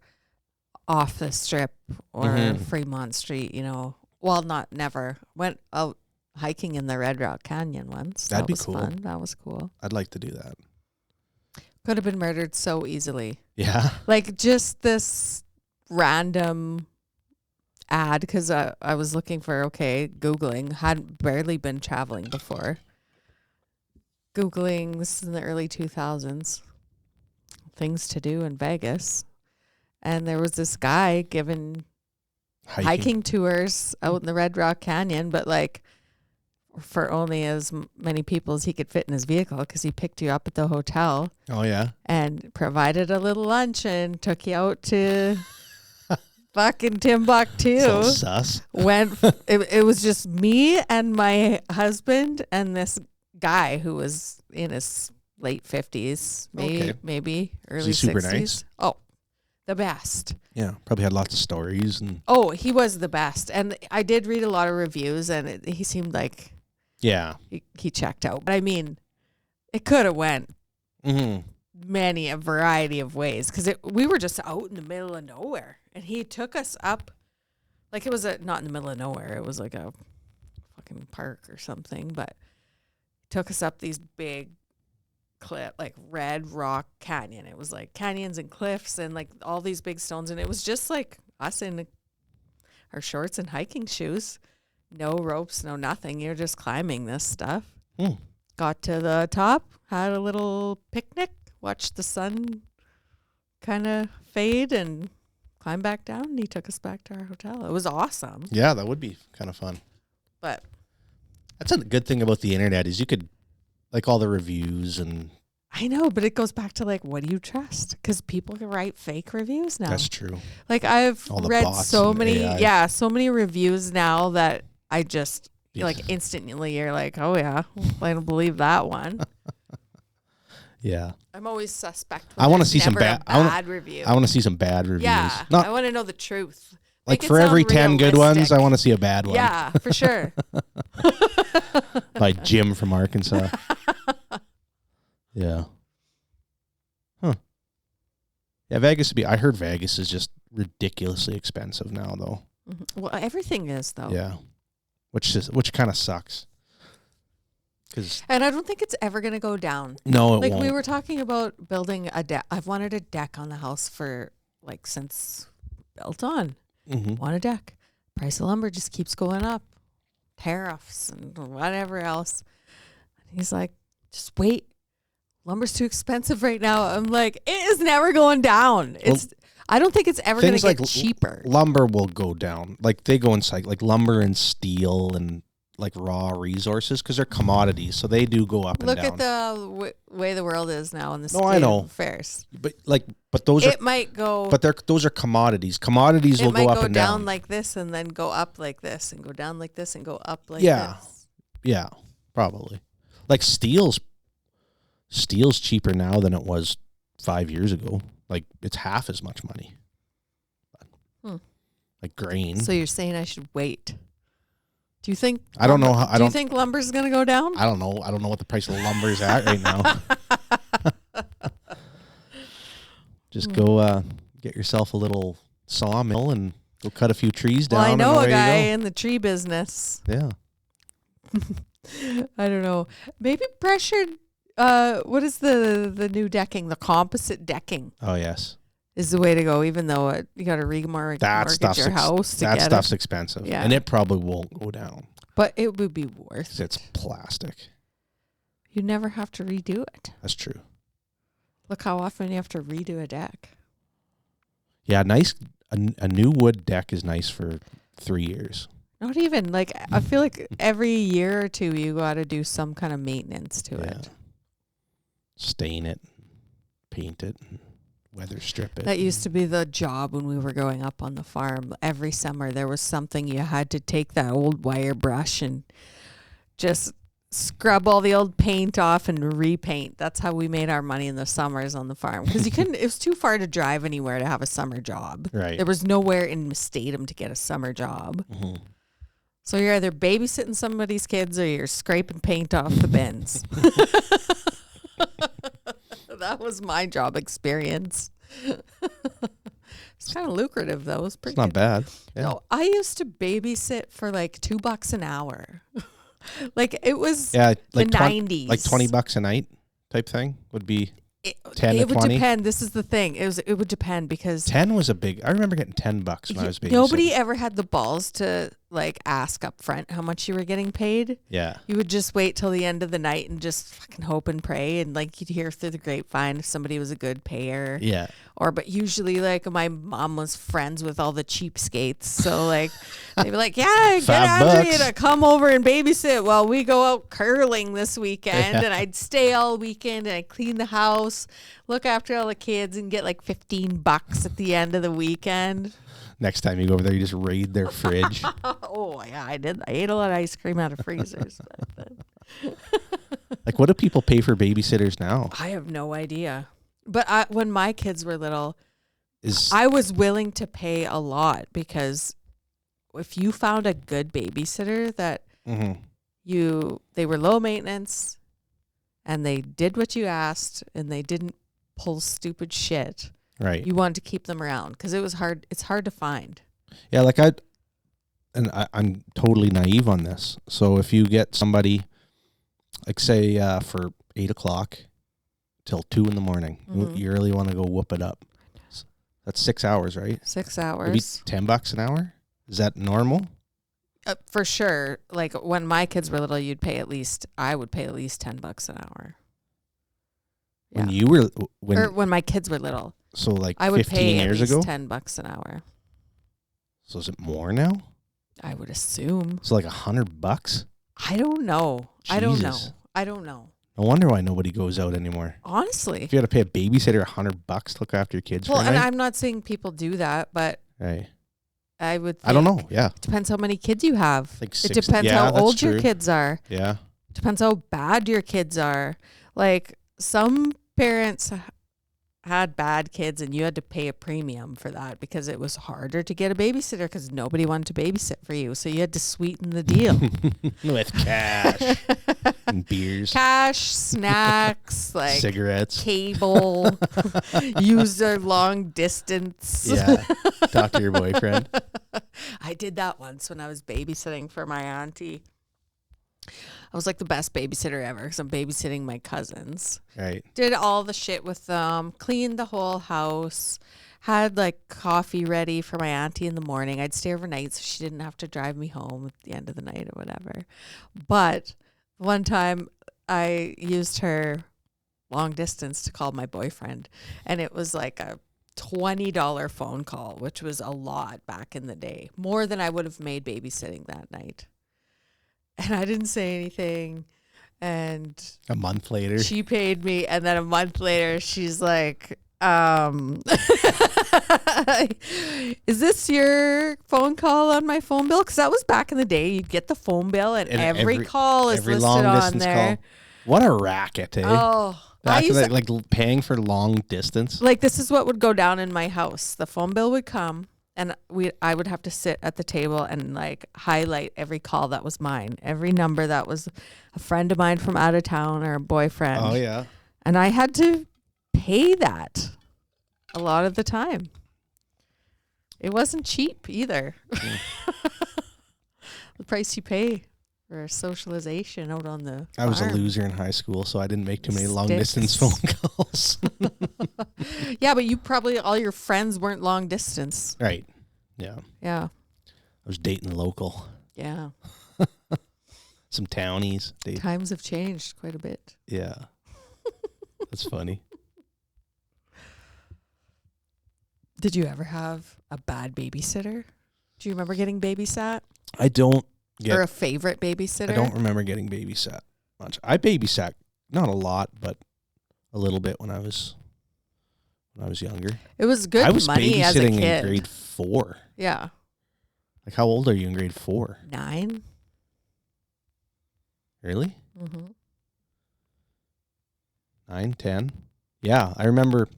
[SPEAKER 1] off the Strip or
[SPEAKER 2] Mm-hmm.
[SPEAKER 1] Fremont Street, Well, not never. Went out hiking in the Red Rock Canyon once.
[SPEAKER 2] That'd be
[SPEAKER 1] was
[SPEAKER 2] cool.
[SPEAKER 1] Fun. That was cool.
[SPEAKER 2] I'd like to do that.
[SPEAKER 1] Could have been murdered so easily.
[SPEAKER 2] Yeah.
[SPEAKER 1] Like just this random ad, because I was looking for, Googling, hadn't barely been traveling before. Googling, this is in the early 2000s, things to do in Vegas. And there was this guy giving hiking tours out in the Red Rock Canyon, but like for only as many people as he could fit in his vehicle, because he picked you up at the hotel.
[SPEAKER 2] Oh, yeah.
[SPEAKER 1] And provided a little lunch and took you out to fucking Timbuktu.
[SPEAKER 2] So sus.
[SPEAKER 1] It was just me and my husband and this guy who was in his late 50s, maybe early 60s.
[SPEAKER 2] Super nice?
[SPEAKER 1] Oh, the best.
[SPEAKER 2] Yeah, probably had lots of stories.
[SPEAKER 1] Oh, he was the best. And I did read a lot of reviews, and he seemed like he checked out. But I mean, it could have went a variety of ways, because we were just out in the middle of nowhere, and he took us up, like it was not in the middle of nowhere. It was like a fucking park or something, but took us up these big cliff, like Red Rock Canyon. It was like canyons and cliffs and like all these big stones, and it was just like us in or shorts and hiking shoes. No ropes, no nothing. You're just climbing this stuff. Got to the top, had a little picnic, watched the sun kind of fade, and climbed back down. And he took us back to our hotel. It was awesome.
[SPEAKER 2] Yeah, that would be kind of fun.
[SPEAKER 1] But
[SPEAKER 2] that's a good thing about the internet is you could, like, all the reviews and.
[SPEAKER 1] I know, but it goes back to, like, what do you trust? Because people can write fake reviews now.
[SPEAKER 2] That's true.
[SPEAKER 1] Like, I've read so many,
[SPEAKER 2] AI.
[SPEAKER 1] so many reviews now that I just, like, instantly you're like, oh, yeah, I don't believe that one.
[SPEAKER 2] Yeah.
[SPEAKER 1] I'm always suspect.
[SPEAKER 2] I want to see some
[SPEAKER 1] bad review.
[SPEAKER 2] I want to see some bad reviews.
[SPEAKER 1] Yeah. I want to know the truth.
[SPEAKER 2] Like, for every 10 good ones, I want to see a bad one.
[SPEAKER 1] Yeah, for sure.
[SPEAKER 2] By Jim from Arkansas. Yeah. Huh. Yeah, I heard Vegas is just ridiculously expensive now, though.
[SPEAKER 1] Mm-hmm. Well, everything is, though.
[SPEAKER 2] Yeah. Which kind of sucks.
[SPEAKER 1] And I don't think it's ever going to go down.
[SPEAKER 2] No, it
[SPEAKER 1] won't.
[SPEAKER 2] Like,
[SPEAKER 1] we were talking about building a deck. I've wanted a deck on the house for, like, since built on.
[SPEAKER 2] Mm-hmm.
[SPEAKER 1] Want a deck. Price of lumber just keeps going up. Tariffs and whatever else. And he's like, just wait. Lumber's too expensive right now. I'm like, it is never going down. I don't think it's ever going to get cheaper.
[SPEAKER 2] Lumber will go down. Like, they go in like lumber and steel and like raw resources because they're commodities, so they do go up and down.
[SPEAKER 1] Look at the way the world is now in the state of affairs.
[SPEAKER 2] But those
[SPEAKER 1] it might go.
[SPEAKER 2] But those are commodities. Commodities will go up and down.
[SPEAKER 1] It might go down like this and then go up like this and go down like this and go up like this.
[SPEAKER 2] Yeah, probably. Like steel's cheaper now than it was 5 years ago. Like, it's half as much money. Like grain.
[SPEAKER 1] So you're saying I should wait? Do you think?
[SPEAKER 2] I don't know.
[SPEAKER 1] Do you think lumber's going to go down?
[SPEAKER 2] I don't know. I don't know what the price of lumber is at right now. Just go get yourself a little sawmill and go cut a few trees down.
[SPEAKER 1] Well, I know a guy in the tree business.
[SPEAKER 2] Yeah.
[SPEAKER 1] I don't know. Maybe pressured. What is the new decking? The composite decking.
[SPEAKER 2] Oh, yes.
[SPEAKER 1] Is the way to go, even though you got to remortgage your house to
[SPEAKER 2] that
[SPEAKER 1] get
[SPEAKER 2] stuff's expensive. Yeah. And it probably won't go down.
[SPEAKER 1] But it would be worth it.
[SPEAKER 2] It's plastic.
[SPEAKER 1] You never have to redo it.
[SPEAKER 2] That's true.
[SPEAKER 1] Look how often you have to redo a deck.
[SPEAKER 2] Yeah, nice. A new wood deck is nice for 3 years.
[SPEAKER 1] Not even. Like, I feel like every year or two you got to do some kind of maintenance to it.
[SPEAKER 2] Stain it, paint it, weather strip it.
[SPEAKER 1] That used to be the job when we were growing up on the farm. Every summer there was something you had to take that old wire brush and just scrub all the old paint off and repaint. That's how we made our money in the summers on the farm. Because you couldn't, it was too far to drive anywhere to have a summer job.
[SPEAKER 2] Right.
[SPEAKER 1] There was nowhere in Statham to get a summer job.
[SPEAKER 2] Mm-hmm.
[SPEAKER 1] So you're either babysitting somebody's kids or you're scraping paint off the bins. That was my job experience. It's kind of lucrative, though. It's pretty.
[SPEAKER 2] It's not bad.
[SPEAKER 1] Yeah. No, I used to babysit for like $2 an hour. Like, it was
[SPEAKER 2] like
[SPEAKER 1] the 90s.
[SPEAKER 2] Like $20 a night type thing would be 10 to 20.
[SPEAKER 1] It would depend. This is the thing. It would depend because
[SPEAKER 2] 10 was a big. I remember getting $10 when I was babysitting.
[SPEAKER 1] Nobody ever had the balls to like ask up front how much you were getting paid.
[SPEAKER 2] Yeah.
[SPEAKER 1] You would just wait till the end of the night and just fucking hope and pray, and like you'd hear through the grapevine if somebody was a good payer.
[SPEAKER 2] Yeah.
[SPEAKER 1] But usually, like, my mom was friends with all the cheapskates, so like they'd be like, "Yeah, get Andrea to come over and babysit while we go out curling this weekend," and I'd stay all weekend and I'd clean the house, look after all the kids, and get like $15 at the end of the weekend.
[SPEAKER 2] Next time you go over there, you just raid their fridge.
[SPEAKER 1] Oh, yeah, I did. I ate a lot of ice cream out of freezers.
[SPEAKER 2] Like, what do people pay for babysitters now?
[SPEAKER 1] I have no idea. But when my kids were little, I was willing to pay a lot because if you found a good babysitter that they were low maintenance and they did what you asked and they didn't pull stupid shit.
[SPEAKER 2] Right.
[SPEAKER 1] You wanted to keep them around because it was hard. It's hard to find.
[SPEAKER 2] Yeah, like I'm totally naive on this. So if you get somebody, like say for 8 o'clock till 2 in the morning, you really want to go whoop it up. That's 6 hours, right?
[SPEAKER 1] 6 hours.
[SPEAKER 2] Maybe $10 an hour. Is that normal?
[SPEAKER 1] For sure. Like when my kids were little, I would pay at least $10 an hour.
[SPEAKER 2] When you were
[SPEAKER 1] when my kids were little.
[SPEAKER 2] So like
[SPEAKER 1] I would
[SPEAKER 2] 15
[SPEAKER 1] pay
[SPEAKER 2] years
[SPEAKER 1] at least
[SPEAKER 2] ago?
[SPEAKER 1] $10 an hour.
[SPEAKER 2] So is it more now?
[SPEAKER 1] I would assume.
[SPEAKER 2] So like $100?
[SPEAKER 1] I don't know.
[SPEAKER 2] Jesus.
[SPEAKER 1] I don't know.
[SPEAKER 2] No wonder why nobody goes out anymore.
[SPEAKER 1] Honestly.
[SPEAKER 2] If you had to pay a babysitter $100 to look after your kids for a
[SPEAKER 1] and
[SPEAKER 2] night?
[SPEAKER 1] I'm not saying people do that, but
[SPEAKER 2] Right.
[SPEAKER 1] I would think
[SPEAKER 2] I don't know. Yeah.
[SPEAKER 1] Depends how many kids you have.
[SPEAKER 2] Like
[SPEAKER 1] it depends how old your kids are.
[SPEAKER 2] Yeah.
[SPEAKER 1] Depends how bad your kids are. Like some parents had bad kids and you had to pay a premium for that because it was harder to get a babysitter because nobody wanted to babysit for you. So you had to sweeten the deal.
[SPEAKER 2] With cash and beers.
[SPEAKER 1] Cash, snacks, like
[SPEAKER 2] cigarettes,
[SPEAKER 1] cable, use their long distance.
[SPEAKER 2] Yeah. Talk to your boyfriend.
[SPEAKER 1] I did that once when I was babysitting for my auntie. I was like the best babysitter ever because I'm babysitting my cousins.
[SPEAKER 2] Right.
[SPEAKER 1] Did all the shit with them, cleaned the whole house, had like coffee ready for my auntie in the morning. I'd stay overnight so she didn't have to drive me home at the end of the night or whatever. But one time I used her long distance to call my boyfriend, and it was like a $20 phone call, which was a lot back in the day, more than I would have made babysitting that night. And I didn't say anything. And
[SPEAKER 2] a month later,
[SPEAKER 1] she paid me. And then a month later, she's like, is this your phone call on my phone bill? Because that was back in the day. You'd get the phone bill and every call is listed on there.
[SPEAKER 2] Call. What a racket, eh?
[SPEAKER 1] Oh,
[SPEAKER 2] back in the, like paying for long distance.
[SPEAKER 1] Like this is what would go down in my house. The phone bill would come. And I would have to sit at the table and like highlight every call that was mine, every number that was a friend of mine from out of town or a boyfriend.
[SPEAKER 2] Oh, yeah.
[SPEAKER 1] And I had to pay that a lot of the time. It wasn't cheap either. The price you pay for socialization out on the
[SPEAKER 2] I was
[SPEAKER 1] farm.
[SPEAKER 2] a loser in high school, so I didn't make too many long distance phone calls.
[SPEAKER 1] Yeah, but you probably, all your friends weren't long distance.
[SPEAKER 2] Right. Yeah.
[SPEAKER 1] Yeah.
[SPEAKER 2] I was dating local.
[SPEAKER 1] Yeah.
[SPEAKER 2] Some townies.
[SPEAKER 1] Times have changed quite a bit.
[SPEAKER 2] Yeah. That's funny.
[SPEAKER 1] Did you ever have a bad babysitter? Do you remember getting babysat?
[SPEAKER 2] I don't get...
[SPEAKER 1] Or a favorite babysitter?
[SPEAKER 2] I don't remember getting babysat much. I babysat, not a lot, but a little bit when I was younger.
[SPEAKER 1] It was good money as a kid.
[SPEAKER 2] I was babysitting in grade 4.
[SPEAKER 1] Yeah.
[SPEAKER 2] Like, how old are you in grade 4?
[SPEAKER 1] 9.
[SPEAKER 2] Really?
[SPEAKER 1] Mm-hmm.
[SPEAKER 2] 9, 10? Yeah, I remember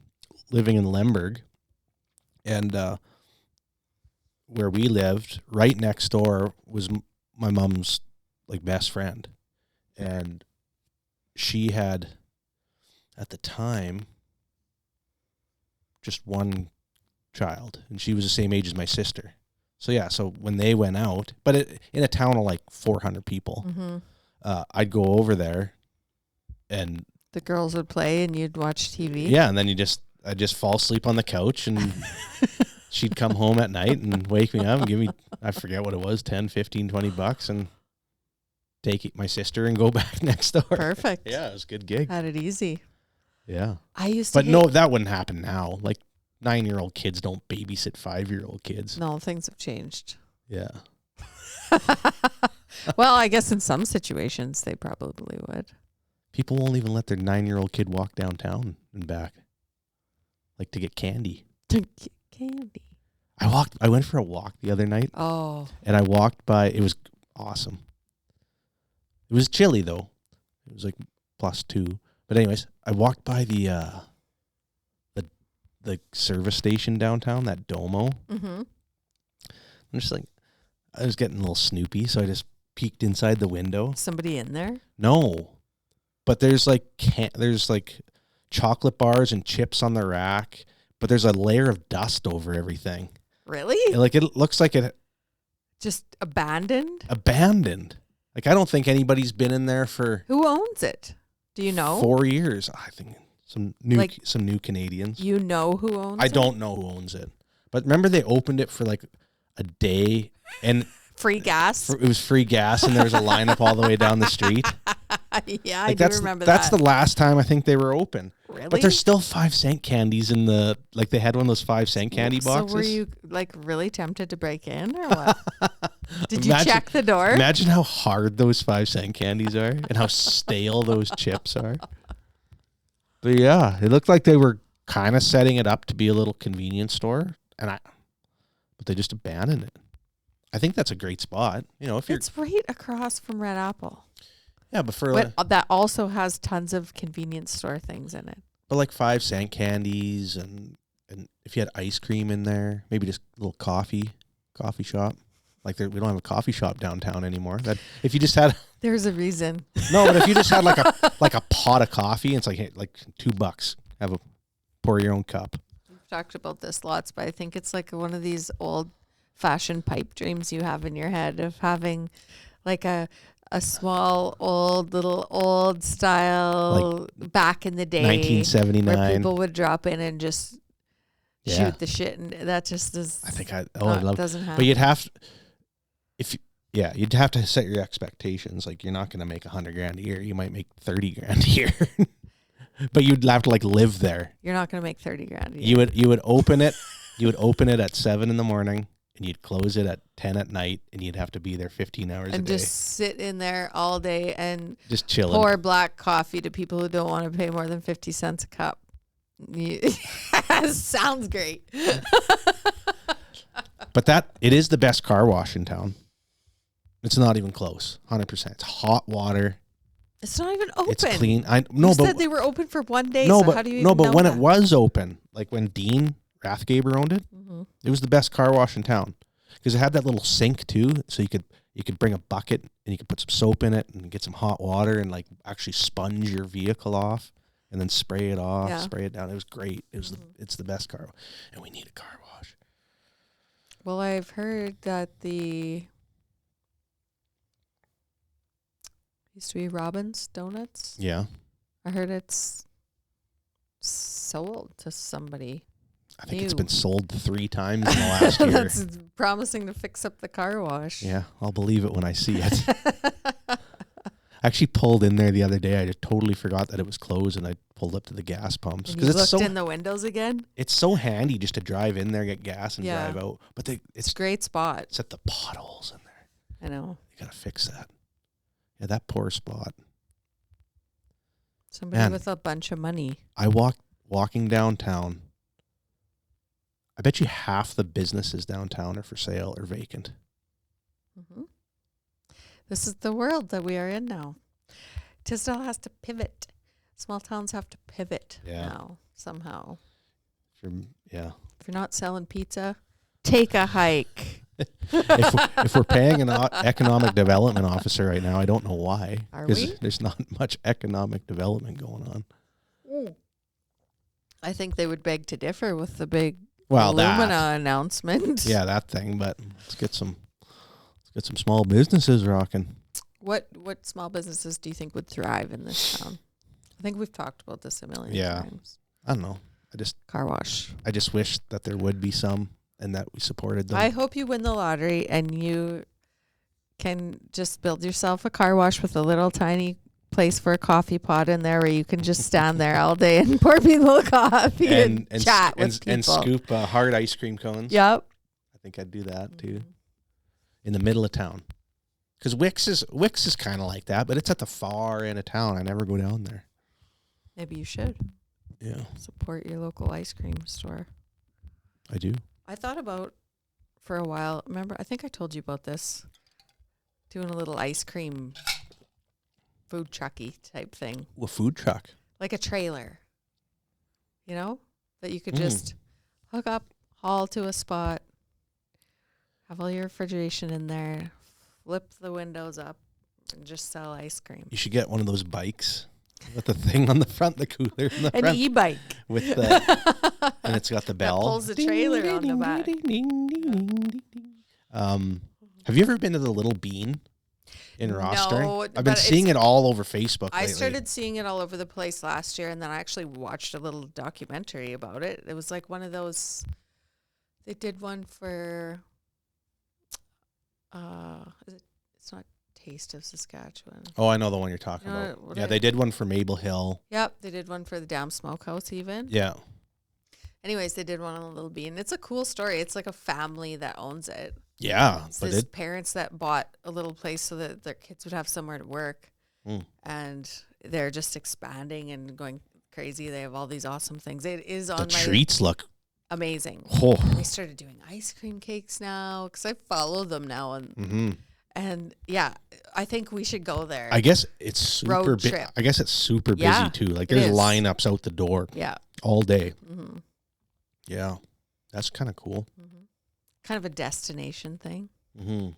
[SPEAKER 2] living in Lemberg, and where we lived, right next door was my mom's like best friend, and she had at the time just one child, and she was the same age as my sister. So yeah, so when they went out, but in a town of like 400 people, I'd go over there, and
[SPEAKER 1] the girls would play, and you'd watch TV.
[SPEAKER 2] Yeah, and then I'd just fall asleep on the couch, and she'd come home at night and wake me up and give me, I forget what it was, 10, 15, $20, and take my sister and go back next door.
[SPEAKER 1] Perfect.
[SPEAKER 2] Yeah, it was a good gig.
[SPEAKER 1] Had it easy.
[SPEAKER 2] Yeah.
[SPEAKER 1] I used to
[SPEAKER 2] But no, that wouldn't happen now. Like 9-year-old kids don't babysit 5-year-old kids.
[SPEAKER 1] No, things have changed.
[SPEAKER 2] Yeah.
[SPEAKER 1] Well, I guess in some situations they probably would.
[SPEAKER 2] People won't even let their 9-year-old kid walk downtown and back. Like to get candy.
[SPEAKER 1] Candy.
[SPEAKER 2] I went for a walk the other night.
[SPEAKER 1] Oh.
[SPEAKER 2] And I walked by, it was awesome. It was chilly though. It was like +2. But anyways, I walked by the service station downtown, that Domo.
[SPEAKER 1] Mm-hmm.
[SPEAKER 2] I'm just like, I was getting a little snoopy, so I just peeked inside the window.
[SPEAKER 1] Somebody in there?
[SPEAKER 2] No. But there's like chocolate bars and chips on the rack, but there's a layer of dust over everything.
[SPEAKER 1] Really?
[SPEAKER 2] Like it looks like it
[SPEAKER 1] just abandoned?
[SPEAKER 2] Abandoned. Like I don't think anybody's been in there for
[SPEAKER 1] Who owns it? Do you know?
[SPEAKER 2] 4 years, I think. Some new Canadians.
[SPEAKER 1] You know who owns it?
[SPEAKER 2] I don't know who owns it. But remember they opened it for like a day and
[SPEAKER 1] Free gas.
[SPEAKER 2] it was free gas, and there was a lineup all the way down the street.
[SPEAKER 1] Yeah,
[SPEAKER 2] Like
[SPEAKER 1] I do remember
[SPEAKER 2] that's
[SPEAKER 1] that.
[SPEAKER 2] the last time I think they were open.
[SPEAKER 1] Really?
[SPEAKER 2] But there's still 5-cent candies in the, like they had one of those 5-cent candy boxes.
[SPEAKER 1] So were you like really tempted to break in or what? Did you
[SPEAKER 2] Imagine-
[SPEAKER 1] check the door?
[SPEAKER 2] Imagine how hard those 5-cent candies are and how stale those chips are. But yeah, it looked like they were kind of setting it up to be a little convenience store, but they just abandoned it. I think that's a great spot. You know, if you're
[SPEAKER 1] It's right across from Red Apple.
[SPEAKER 2] yeah, but for
[SPEAKER 1] But that also has tons of convenience store things in it.
[SPEAKER 2] but like 5-cent candies and if you had ice cream in there, maybe just a little coffee shop. Like we don't have a coffee shop downtown anymore. That if you just had
[SPEAKER 1] There's a reason.
[SPEAKER 2] no, but if you just had like a pot of coffee, it's like hey, like $2. Pour your own cup.
[SPEAKER 1] We've talked about this lots, but I think it's like one of these old fashioned pipe dreams you have in your head of having like a small old style back in the day
[SPEAKER 2] 1979.
[SPEAKER 1] where people would drop in and just
[SPEAKER 2] Yeah.
[SPEAKER 1] shoot the shit, and that just is
[SPEAKER 2] I think I love.
[SPEAKER 1] doesn't happen.
[SPEAKER 2] But you'd have to set your expectations. Like you're not going to make $100,000 a year. You might make $30,000 a year. But you'd have to like live there.
[SPEAKER 1] You're not going to make $30,000 a year.
[SPEAKER 2] You would open it. You would open it at 7 a.m. and you'd close it at 10 at night, and you'd have to be there 15 hours a
[SPEAKER 1] and
[SPEAKER 2] day.
[SPEAKER 1] just sit in there all day and
[SPEAKER 2] Just chilling.
[SPEAKER 1] pour black coffee to people who don't want to pay more than 50 cents a cup. Sounds great.
[SPEAKER 2] But it is the best car wash in town. It's not even close. 100%. It's hot water.
[SPEAKER 1] It's not even open.
[SPEAKER 2] It's clean.
[SPEAKER 1] You said they were open for one day.
[SPEAKER 2] No,
[SPEAKER 1] so
[SPEAKER 2] but
[SPEAKER 1] how do you even know
[SPEAKER 2] when
[SPEAKER 1] that?
[SPEAKER 2] it was open, like when Dean Rathgaber owned it,
[SPEAKER 1] Mhm.
[SPEAKER 2] it was the best car wash in town because it had that little sink too, so you could bring a bucket and you could put some soap in it and get some hot water and like actually sponge your vehicle off and then spray it off,
[SPEAKER 1] Yeah.
[SPEAKER 2] spray it down. It was great. It's the best car, and we need a car wash.
[SPEAKER 1] Well, I've heard that the used to be Robin's Donuts.
[SPEAKER 2] Yeah,
[SPEAKER 1] I heard it's sold to somebody.
[SPEAKER 2] I think it's
[SPEAKER 1] Ew.
[SPEAKER 2] been sold 3 times in the last year.
[SPEAKER 1] That's promising to fix up the car wash.
[SPEAKER 2] Yeah, I'll believe it when I see it. I actually pulled in there the other day. I just totally forgot that it was closed, and I pulled up to the gas pumps
[SPEAKER 1] And you
[SPEAKER 2] because
[SPEAKER 1] looked in the windows again.
[SPEAKER 2] it's so handy just to drive in there, get gas, and
[SPEAKER 1] Yeah.
[SPEAKER 2] drive out. But
[SPEAKER 1] It's
[SPEAKER 2] it's
[SPEAKER 1] a great spot.
[SPEAKER 2] it's at the potholes in there.
[SPEAKER 1] I know.
[SPEAKER 2] You gotta fix that. Yeah, that poor spot.
[SPEAKER 1] Somebody
[SPEAKER 2] Man.
[SPEAKER 1] with a bunch of money.
[SPEAKER 2] I walking downtown. I bet you half the businesses downtown are for sale or vacant.
[SPEAKER 1] Hmm. This is the world that we are in now. Tisdale has to pivot. Small towns have to pivot now somehow.
[SPEAKER 2] Yeah.
[SPEAKER 1] If you're not selling pizza, take a hike.
[SPEAKER 2] if we're paying an economic development officer right now, I don't know why.
[SPEAKER 1] Are
[SPEAKER 2] 'Cause
[SPEAKER 1] we?
[SPEAKER 2] there's not much economic development going on.
[SPEAKER 1] I think they would beg to differ with the big
[SPEAKER 2] Well,
[SPEAKER 1] Illumina announcement.
[SPEAKER 2] yeah, that thing. But let's get some small businesses rocking.
[SPEAKER 1] What small businesses do you think would thrive in this town? I think we've talked about this a million
[SPEAKER 2] Yeah.
[SPEAKER 1] times.
[SPEAKER 2] I don't know.
[SPEAKER 1] Car wash.
[SPEAKER 2] I just wish that there would be some and that we supported them.
[SPEAKER 1] I hope you win the lottery and you can just build yourself a car wash with a little tiny place for a coffee pot in there where you can just stand there all day and pour people coffee and chat with people.
[SPEAKER 2] and scoop hard ice cream cones.
[SPEAKER 1] Yep.
[SPEAKER 2] I think I'd do that too. In the middle of town. Because Wix is kind of like that, but it's at the far end of town. I never go down there.
[SPEAKER 1] Maybe you should
[SPEAKER 2] Yeah,
[SPEAKER 1] support your local ice cream store.
[SPEAKER 2] I do.
[SPEAKER 1] I thought about for a while. Remember, I think I told you about this. Doing a little ice cream food trucky type thing,
[SPEAKER 2] A food truck.
[SPEAKER 1] like a trailer. You know, that you could just hook up, haul to a spot, have all your refrigeration in there, flip the windows up, and just sell ice cream.
[SPEAKER 2] You should get one of those bikes with the thing on the front, the cooler in the
[SPEAKER 1] An
[SPEAKER 2] front,
[SPEAKER 1] e-bike
[SPEAKER 2] with the and it's got the bell.
[SPEAKER 1] pulls the trailer on the back.
[SPEAKER 2] Have you ever been to the Little Bean in Rostering?
[SPEAKER 1] No,
[SPEAKER 2] I've been
[SPEAKER 1] but
[SPEAKER 2] seeing it all over Facebook
[SPEAKER 1] I
[SPEAKER 2] lately.
[SPEAKER 1] started seeing it all over the place last year, and then I actually watched a little documentary about it. It was like one of those. They did one for It's not Taste of Saskatchewan.
[SPEAKER 2] Oh, I know the one you're talking
[SPEAKER 1] You know
[SPEAKER 2] about.
[SPEAKER 1] what
[SPEAKER 2] Yeah,
[SPEAKER 1] I-
[SPEAKER 2] they did one for Maple Hill.
[SPEAKER 1] Yep, they did one for the Dam Smokehouse even.
[SPEAKER 2] Yeah.
[SPEAKER 1] Anyways, they did one on Little Bean. It's a cool story. It's like a family that owns it.
[SPEAKER 2] Yeah,
[SPEAKER 1] It's
[SPEAKER 2] but
[SPEAKER 1] this
[SPEAKER 2] it
[SPEAKER 1] parents that bought a little place so that their kids would have somewhere to work. And they're just expanding and going crazy. They have all these awesome things. It is
[SPEAKER 2] the
[SPEAKER 1] on my
[SPEAKER 2] treats look
[SPEAKER 1] amazing.
[SPEAKER 2] oh.
[SPEAKER 1] They started doing ice cream cakes now because I follow them now.
[SPEAKER 2] Mm-hmm.
[SPEAKER 1] And yeah, I think we should go there.
[SPEAKER 2] I guess it's super
[SPEAKER 1] Road
[SPEAKER 2] busy.
[SPEAKER 1] trip.
[SPEAKER 2] I guess it's super busy
[SPEAKER 1] Yeah,
[SPEAKER 2] too. Like
[SPEAKER 1] it
[SPEAKER 2] there's
[SPEAKER 1] is.
[SPEAKER 2] lineups out the door
[SPEAKER 1] Yeah.
[SPEAKER 2] all day.
[SPEAKER 1] Mm-hmm.
[SPEAKER 2] Yeah, that's kind of cool.
[SPEAKER 1] Mm-hmm. Kind of a destination thing.
[SPEAKER 2] Mm-hmm.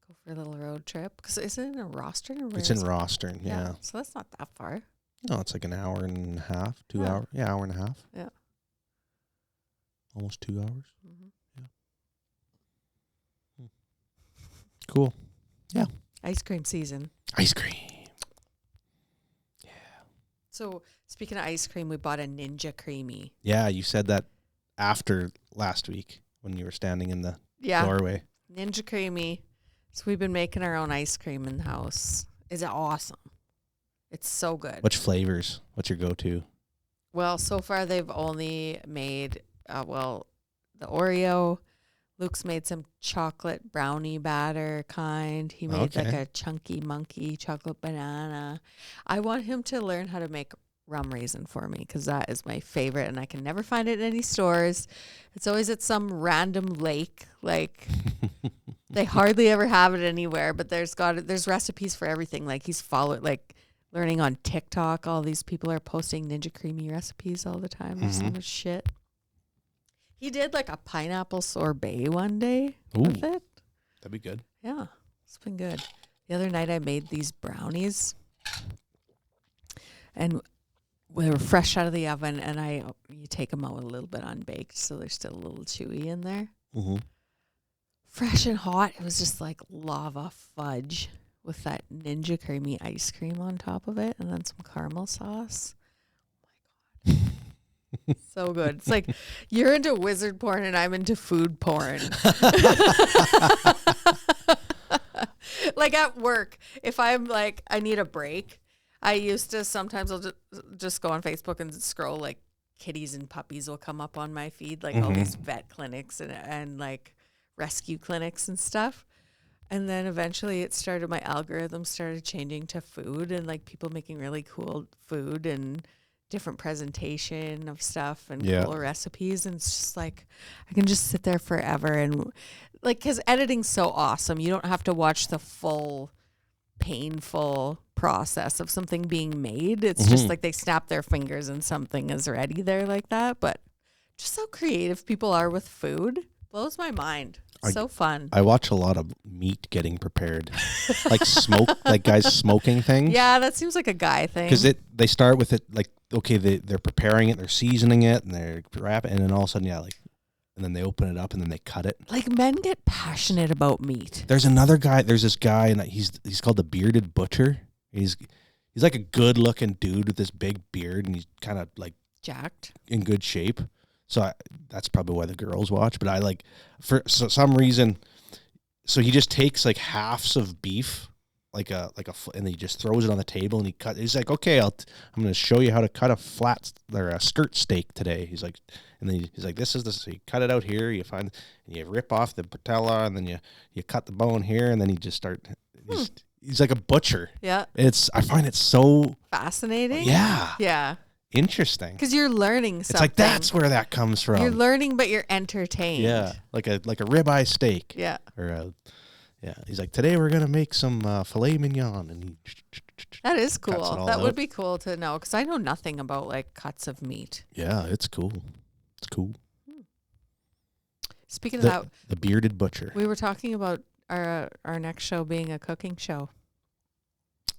[SPEAKER 1] Go for a little road trip. Because is it in Rostern? Or where
[SPEAKER 2] It's in
[SPEAKER 1] is it?
[SPEAKER 2] Rostern. Yeah.
[SPEAKER 1] So that's not that far.
[SPEAKER 2] No, it's like an hour and a half, 2
[SPEAKER 1] Yeah.
[SPEAKER 2] hours. Yeah, hour and a half.
[SPEAKER 1] Yeah.
[SPEAKER 2] Almost 2 hours.
[SPEAKER 1] Mm-hmm.
[SPEAKER 2] Cool.
[SPEAKER 1] Ice cream season.
[SPEAKER 2] Ice cream.
[SPEAKER 1] So speaking of ice cream, we bought a Ninja Creamy.
[SPEAKER 2] Yeah, you said that after last week when you were standing in the
[SPEAKER 1] Yeah.
[SPEAKER 2] doorway.
[SPEAKER 1] Ninja Creamy. So we've been making our own ice cream in the house. Is it awesome? It's so good.
[SPEAKER 2] Which flavors? What's your go-to?
[SPEAKER 1] Well, so far they've only made, the Oreo. Luke's made some chocolate brownie batter kind. He made like
[SPEAKER 2] Okay.
[SPEAKER 1] a chunky monkey chocolate banana. I want him to learn how to make rum raisin for me because that is my favorite and I can never find it in any stores. It's always at some random lake. Like they hardly ever have it anywhere, but there's recipes for everything. Like he's learning on TikTok. All these people are posting Ninja Creamy recipes all the time. There's so
[SPEAKER 2] Mhm.
[SPEAKER 1] much shit. He did like a pineapple sorbet one day
[SPEAKER 2] Ooh,
[SPEAKER 1] with it.
[SPEAKER 2] that'd be good.
[SPEAKER 1] Yeah, it's been good. The other night I made these brownies and they were fresh out of the oven and you take them out a little bit unbaked so they're still a little chewy in there.
[SPEAKER 2] Mm-hmm.
[SPEAKER 1] Fresh and hot. It was just like lava fudge with that Ninja Creamy ice cream on top of it and then some caramel sauce. Oh my God. So good. It's like you're into wizard porn and I'm into food porn. Like at work, if I'm like, I need a break, I used to sometimes I'll just go on Facebook and scroll like kitties and puppies will come up on my feed, like all these vet clinics and like rescue clinics and stuff. And then eventually my algorithm started changing to food and like people making really cool food and different presentation of stuff and
[SPEAKER 2] Yeah.
[SPEAKER 1] cool recipes. And it's just like, I can just sit there forever. And like, cause editing's so awesome. You don't have to watch the full painful process of something being made. It's just like they snap their fingers and something is ready there like that. But just how creative people are with food blows my mind. So fun.
[SPEAKER 2] I watch a lot of meat getting prepared, like like guys smoking things.
[SPEAKER 1] Yeah, that seems like a guy thing.
[SPEAKER 2] Because they start with it like, okay, they're preparing it, they're seasoning it, and they're wrapping, and then all of a sudden, and then they open it up and then they cut it.
[SPEAKER 1] Like men get passionate about meat.
[SPEAKER 2] There's this guy, and he's called the Bearded Butcher. He's like a good looking dude with this big beard, and he's kind of like
[SPEAKER 1] Jacked.
[SPEAKER 2] in good shape. So that's probably why the girls watch. But I like, for some reason, so he just takes like halves of beef, and he just throws it on the table and he's like, okay, I'm going to show you how to cut a skirt steak today. He's like, and then he's like, so you cut it out here, and you rip off the patella, and then you cut the bone here, and then he just he's like a butcher.
[SPEAKER 1] Yeah.
[SPEAKER 2] I find it so
[SPEAKER 1] Fascinating.
[SPEAKER 2] Yeah. Interesting.
[SPEAKER 1] Because you're learning something.
[SPEAKER 2] It's like that's where that comes from.
[SPEAKER 1] You're learning, but you're entertained.
[SPEAKER 2] Yeah, like a ribeye steak.
[SPEAKER 1] Yeah.
[SPEAKER 2] He's like, today we're gonna make some filet mignon, and
[SPEAKER 1] That is
[SPEAKER 2] cuts it
[SPEAKER 1] cool.
[SPEAKER 2] all
[SPEAKER 1] That would
[SPEAKER 2] out.
[SPEAKER 1] be cool to know because I know nothing about like cuts of meat.
[SPEAKER 2] Yeah, it's cool. It's cool.
[SPEAKER 1] Speaking of that,
[SPEAKER 2] The Bearded Butcher.
[SPEAKER 1] we were talking about our next show being a cooking show.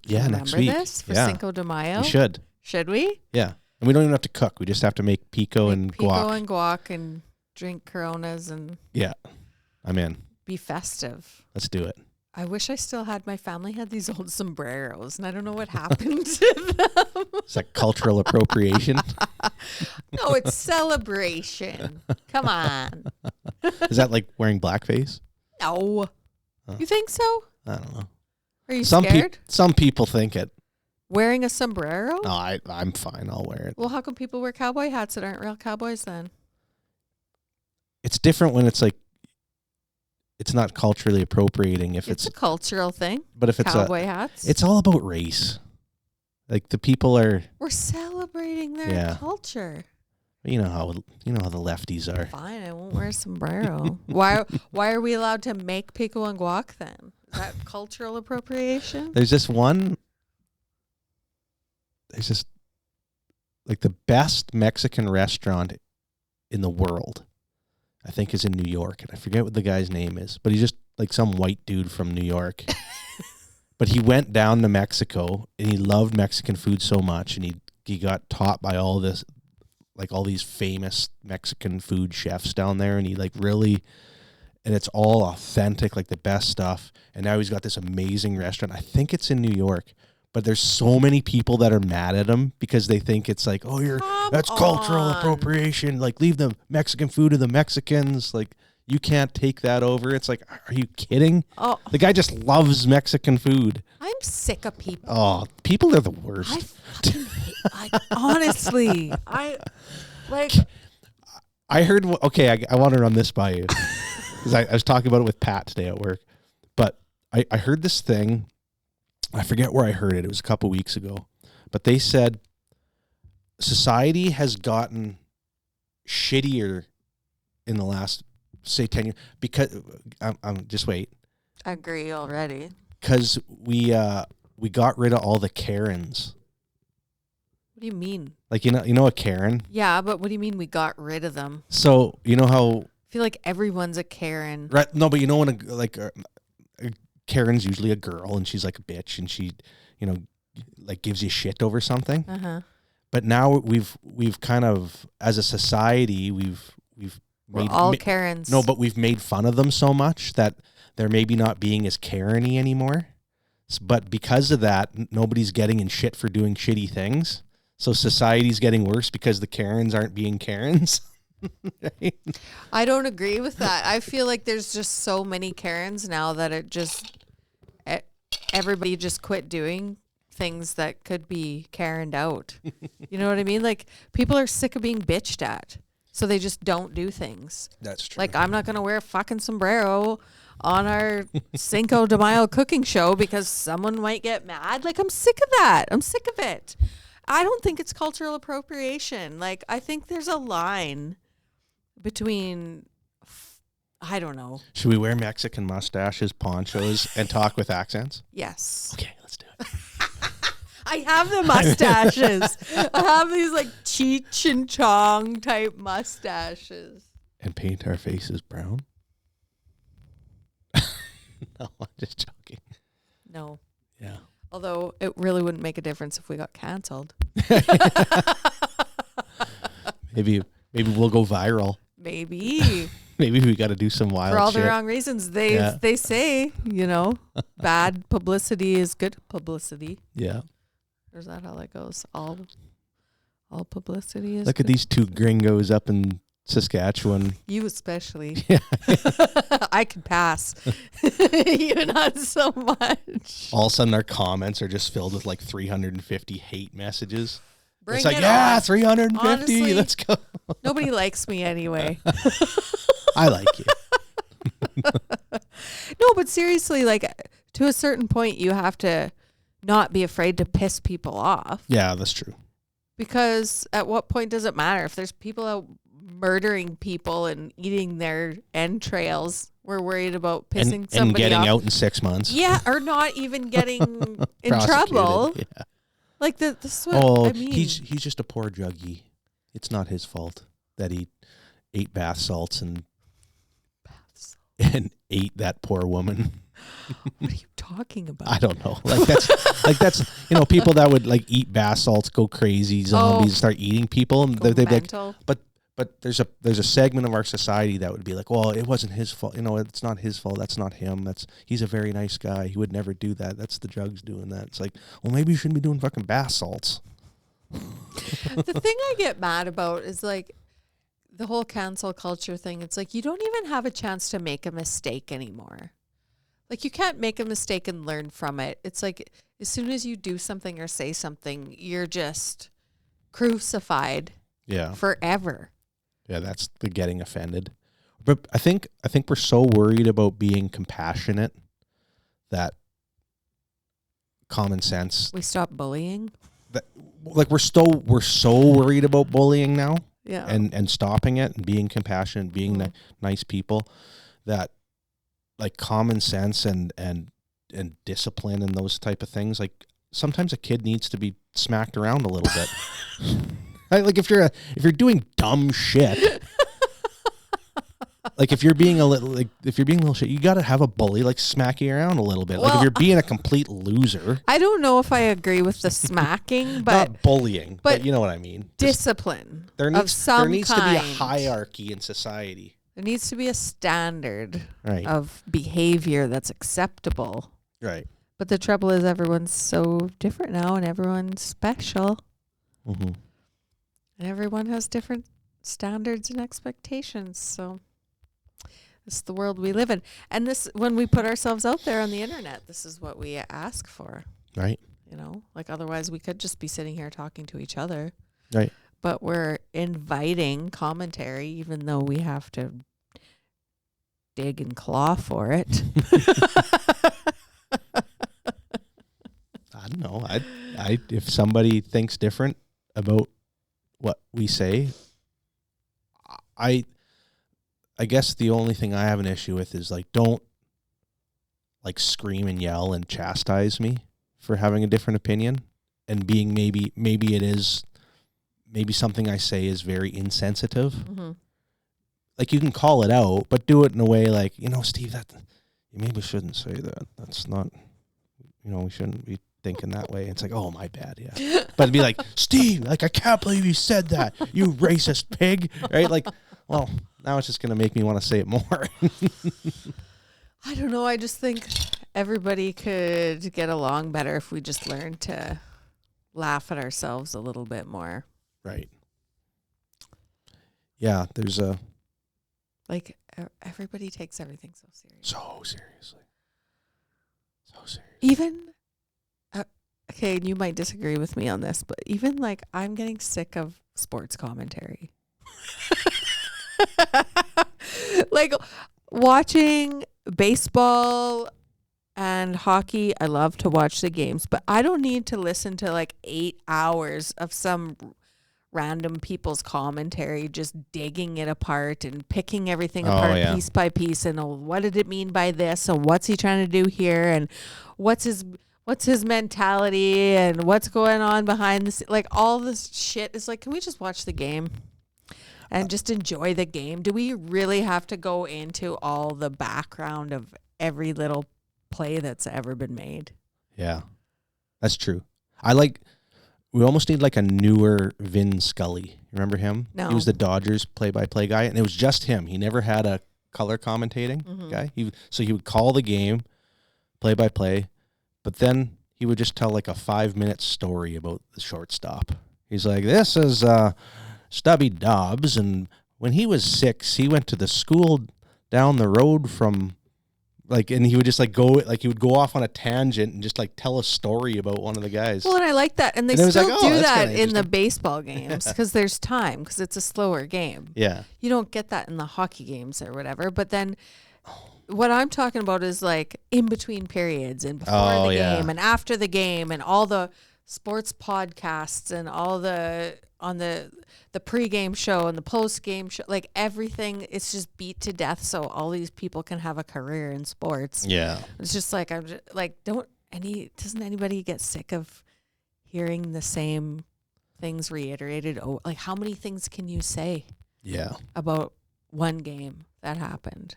[SPEAKER 2] Yeah,
[SPEAKER 1] Remember
[SPEAKER 2] next week.
[SPEAKER 1] this for
[SPEAKER 2] Yeah,
[SPEAKER 1] Cinco de Mayo?
[SPEAKER 2] we should.
[SPEAKER 1] Should we?
[SPEAKER 2] Yeah, and we don't even have to cook. We just have to make pico and
[SPEAKER 1] Pico
[SPEAKER 2] guac.
[SPEAKER 1] and guac and drink Coronas and
[SPEAKER 2] Yeah, I'm in.
[SPEAKER 1] be festive.
[SPEAKER 2] Let's do it.
[SPEAKER 1] I wish I still had, my family had these old sombreros and I don't know what happened to them.
[SPEAKER 2] It's like cultural appropriation.
[SPEAKER 1] No, it's celebration. Come on.
[SPEAKER 2] Is that like wearing blackface?
[SPEAKER 1] No. You think so?
[SPEAKER 2] I don't know.
[SPEAKER 1] Are you scared?
[SPEAKER 2] Some people think it.
[SPEAKER 1] Wearing a sombrero?
[SPEAKER 2] No, I'm fine. I'll wear it.
[SPEAKER 1] Well, how come people wear cowboy hats that aren't real cowboys then?
[SPEAKER 2] It's different when it's like, it's not culturally appropriating if
[SPEAKER 1] It's a cultural thing.
[SPEAKER 2] But if it's
[SPEAKER 1] cowboy hats.
[SPEAKER 2] It's all about race. Like the people are.
[SPEAKER 1] We're celebrating their culture.
[SPEAKER 2] You know how the lefties are.
[SPEAKER 1] Fine, I won't wear a sombrero. Why are we allowed to make pico and guac then? Is that cultural appropriation?
[SPEAKER 2] There's just like the best Mexican restaurant in the world, I think, is in New York, and I forget what the guy's name is, but he's just like some white dude from New York. But he went down to Mexico and he loved Mexican food so much, and he got taught by all these famous Mexican food chefs down there, and he like really, and it's all authentic, like the best stuff. And now he's got this amazing restaurant. I think it's in New York, but there's so many people that are mad at him because they think it's like, oh, that's cultural appropriation. Like, leave the Mexican food to the Mexicans. Like, you can't take that over. It's like, are you kidding?
[SPEAKER 1] Oh,
[SPEAKER 2] the guy just loves Mexican food.
[SPEAKER 1] I'm sick of people.
[SPEAKER 2] Oh, people are the worst.
[SPEAKER 1] I fucking hate, honestly, I
[SPEAKER 2] heard, okay, I want to run this by you because I was talking about it with Pat today at work, but I heard this thing. I forget where I heard it. It was a couple weeks ago, but they said society has gotten shittier in the last, say, 10 years because just wait.
[SPEAKER 1] I agree already.
[SPEAKER 2] Because we got rid of all the Karens.
[SPEAKER 1] What do you mean?
[SPEAKER 2] Like, you know a Karen?
[SPEAKER 1] Yeah, but what do you mean we got rid of them?
[SPEAKER 2] So you know how
[SPEAKER 1] I feel like everyone's a Karen.
[SPEAKER 2] Right? No, but you know when a Karen's usually a girl and she's like a bitch and she, like gives you shit over something.
[SPEAKER 1] Uh-huh.
[SPEAKER 2] But now we've kind of, as a society,
[SPEAKER 1] we're all Karens.
[SPEAKER 2] No, but we've made fun of them so much that they're maybe not being as Karen-y anymore. But because of that, nobody's getting in shit for doing shitty things. So society's getting worse because the Karens aren't being Karens. Right?
[SPEAKER 1] I don't agree with that. I feel like there's just so many Karens now that everybody just quit doing things that could be Karened out. You know what I mean? Like, people are sick of being bitched at, so they just don't do things.
[SPEAKER 2] That's true.
[SPEAKER 1] Like, I'm not going to wear a fucking sombrero on our Cinco de Mayo cooking show because someone might get mad. Like, I'm sick of that. I'm sick of it. I don't think it's cultural appropriation. Like, I think there's a line between, I don't know.
[SPEAKER 2] Should we wear Mexican mustaches, ponchos, and talk with accents?
[SPEAKER 1] Yes.
[SPEAKER 2] Okay, let's do it.
[SPEAKER 1] I have the mustaches. I have these like Cheech and Chong type mustaches.
[SPEAKER 2] And paint our faces brown? No, I'm just joking.
[SPEAKER 1] No.
[SPEAKER 2] Yeah.
[SPEAKER 1] Although it really wouldn't make a difference if we got canceled.
[SPEAKER 2] Maybe we'll go viral.
[SPEAKER 1] Maybe.
[SPEAKER 2] Maybe we got to do some wild
[SPEAKER 1] for all
[SPEAKER 2] shit.
[SPEAKER 1] the wrong reasons. They say, bad publicity is good publicity.
[SPEAKER 2] Yeah.
[SPEAKER 1] Or is that how that goes? All publicity is
[SPEAKER 2] Look at these two gringos up in Saskatchewan.
[SPEAKER 1] You especially.
[SPEAKER 2] Yeah.
[SPEAKER 1] I could pass. You not so much.
[SPEAKER 2] All of a sudden our comments are just filled with like 350 hate messages.
[SPEAKER 1] Bring
[SPEAKER 2] it's like,
[SPEAKER 1] it
[SPEAKER 2] yeah,
[SPEAKER 1] on.
[SPEAKER 2] 350.
[SPEAKER 1] Honestly,
[SPEAKER 2] let's go.
[SPEAKER 1] Nobody likes me anyway.
[SPEAKER 2] I like you.
[SPEAKER 1] No, but seriously, like, to a certain point, you have to not be afraid to piss people off.
[SPEAKER 2] Yeah, that's true.
[SPEAKER 1] Because at what point does it matter? If there's people out murdering people and eating their entrails, we're worried about pissing somebody
[SPEAKER 2] and getting
[SPEAKER 1] off.
[SPEAKER 2] out in 6 months.
[SPEAKER 1] Yeah, or not even getting in trouble.
[SPEAKER 2] Yeah.
[SPEAKER 1] Like, this is what I mean.
[SPEAKER 2] he's just a poor druggie. It's not his fault that he ate bath salts and ate that poor woman.
[SPEAKER 1] What are you talking about?
[SPEAKER 2] I don't know. That's people that would like eat bath salts, go crazy, zombies, start eating people, and they'd be like, but there's a segment of our society that would be like, well, it wasn't his fault. It's not his fault. That's not him. He's a very nice guy. He would never do that. That's the drugs doing that. It's like, well, maybe you shouldn't be doing fucking bath salts.
[SPEAKER 1] The thing I get mad about is like the whole cancel culture thing. It's like you don't even have a chance to make a mistake anymore. Like, you can't make a mistake and learn from it. It's like as soon as you do something or say something, you're just crucified
[SPEAKER 2] Yeah.
[SPEAKER 1] forever.
[SPEAKER 2] Yeah, that's the getting offended. But I think we're so worried about being compassionate that common sense,
[SPEAKER 1] We stop bullying.
[SPEAKER 2] that like we're so worried about bullying now
[SPEAKER 1] Yeah.
[SPEAKER 2] and stopping it and being compassionate, being nice people, that like common sense and discipline and those type of things, like sometimes a kid needs to be smacked around a little bit. Like if you're doing dumb shit, like if you're being a little shit, you got to have a bully like smack you around a little bit. Like if you're being a complete loser.
[SPEAKER 1] I don't know if I agree with the smacking, but
[SPEAKER 2] Not bullying, but you know what I mean.
[SPEAKER 1] discipline
[SPEAKER 2] There
[SPEAKER 1] of
[SPEAKER 2] needs
[SPEAKER 1] some
[SPEAKER 2] to be a
[SPEAKER 1] kind.
[SPEAKER 2] hierarchy in society.
[SPEAKER 1] There needs to be a standard
[SPEAKER 2] Right.
[SPEAKER 1] of behavior that's acceptable.
[SPEAKER 2] Right.
[SPEAKER 1] But the trouble is everyone's so different now, and everyone's special.
[SPEAKER 2] Mm-hmm.
[SPEAKER 1] And everyone has different standards and expectations. So this is the world we live in. And this, when we put ourselves out there on the internet, this is what we ask for.
[SPEAKER 2] Right.
[SPEAKER 1] You know, like otherwise we could just be sitting here talking to each other.
[SPEAKER 2] Right.
[SPEAKER 1] But we're inviting commentary, even though we have to dig and claw for it.
[SPEAKER 2] I don't know. I if somebody thinks different about what we say, I guess the only thing I have an issue with is like, don't like scream and yell and chastise me for having a different opinion and being maybe it is maybe something I say is very insensitive.
[SPEAKER 1] Mm-hmm.
[SPEAKER 2] Like you can call it out, but do it in a way like, Steve, that you maybe shouldn't say that. That's not, we shouldn't be thinking that way. It's like, oh, my bad, yeah. But it'd be like, Steve, like, I can't believe you said that, you racist pig, right? Like, well, now it's just going to make me want to say it more.
[SPEAKER 1] I don't know. I just think everybody could get along better if we just learned to laugh at ourselves a little bit more.
[SPEAKER 2] Right. Yeah, there's a...
[SPEAKER 1] Like, everybody takes everything so seriously.
[SPEAKER 2] So seriously.
[SPEAKER 1] Even... okay, you might disagree with me on this, but even like I'm getting sick of sports commentary. Like watching baseball and hockey, I love to watch the games, but I don't need to listen to like 8 hours of some random people's commentary just digging it apart and picking everything apart piece by piece and what did it mean by this and what's he trying to do here and what's his mentality and what's going on behind the scenes. Like all this shit is like, can we just watch the game and just enjoy the game? Do we really have to go into all the background of every little play that's ever been made?
[SPEAKER 2] Yeah, that's true. We almost need like a newer Vin Scully. Remember him?
[SPEAKER 1] No.
[SPEAKER 2] He was the Dodgers play-by-play guy, and it was just him. He never had a color commentating guy. So he would call the game play-by-play, but then he would just tell like a 5-minute story about the shortstop. He's like, this is Stubby Dobbs, and when he was 6, he went to the school down the road from... Like, and he would just like go off on a tangent and just like tell a story about one of the guys.
[SPEAKER 1] Well, and I like that. And they still do that in the baseball games because there's time because it's a slower game.
[SPEAKER 2] Yeah.
[SPEAKER 1] You don't get that in the hockey games or whatever. But then what I'm talking about is like in between periods and before the game and after the game and all the sports podcasts and all on the pregame show and the postgame show, like everything, it's just beat to death so all these people can have a career in sports.
[SPEAKER 2] Yeah.
[SPEAKER 1] It's just like, I'm just like, doesn't anybody get sick of hearing the same things reiterated? Oh, like how many things can you say about one game that happened?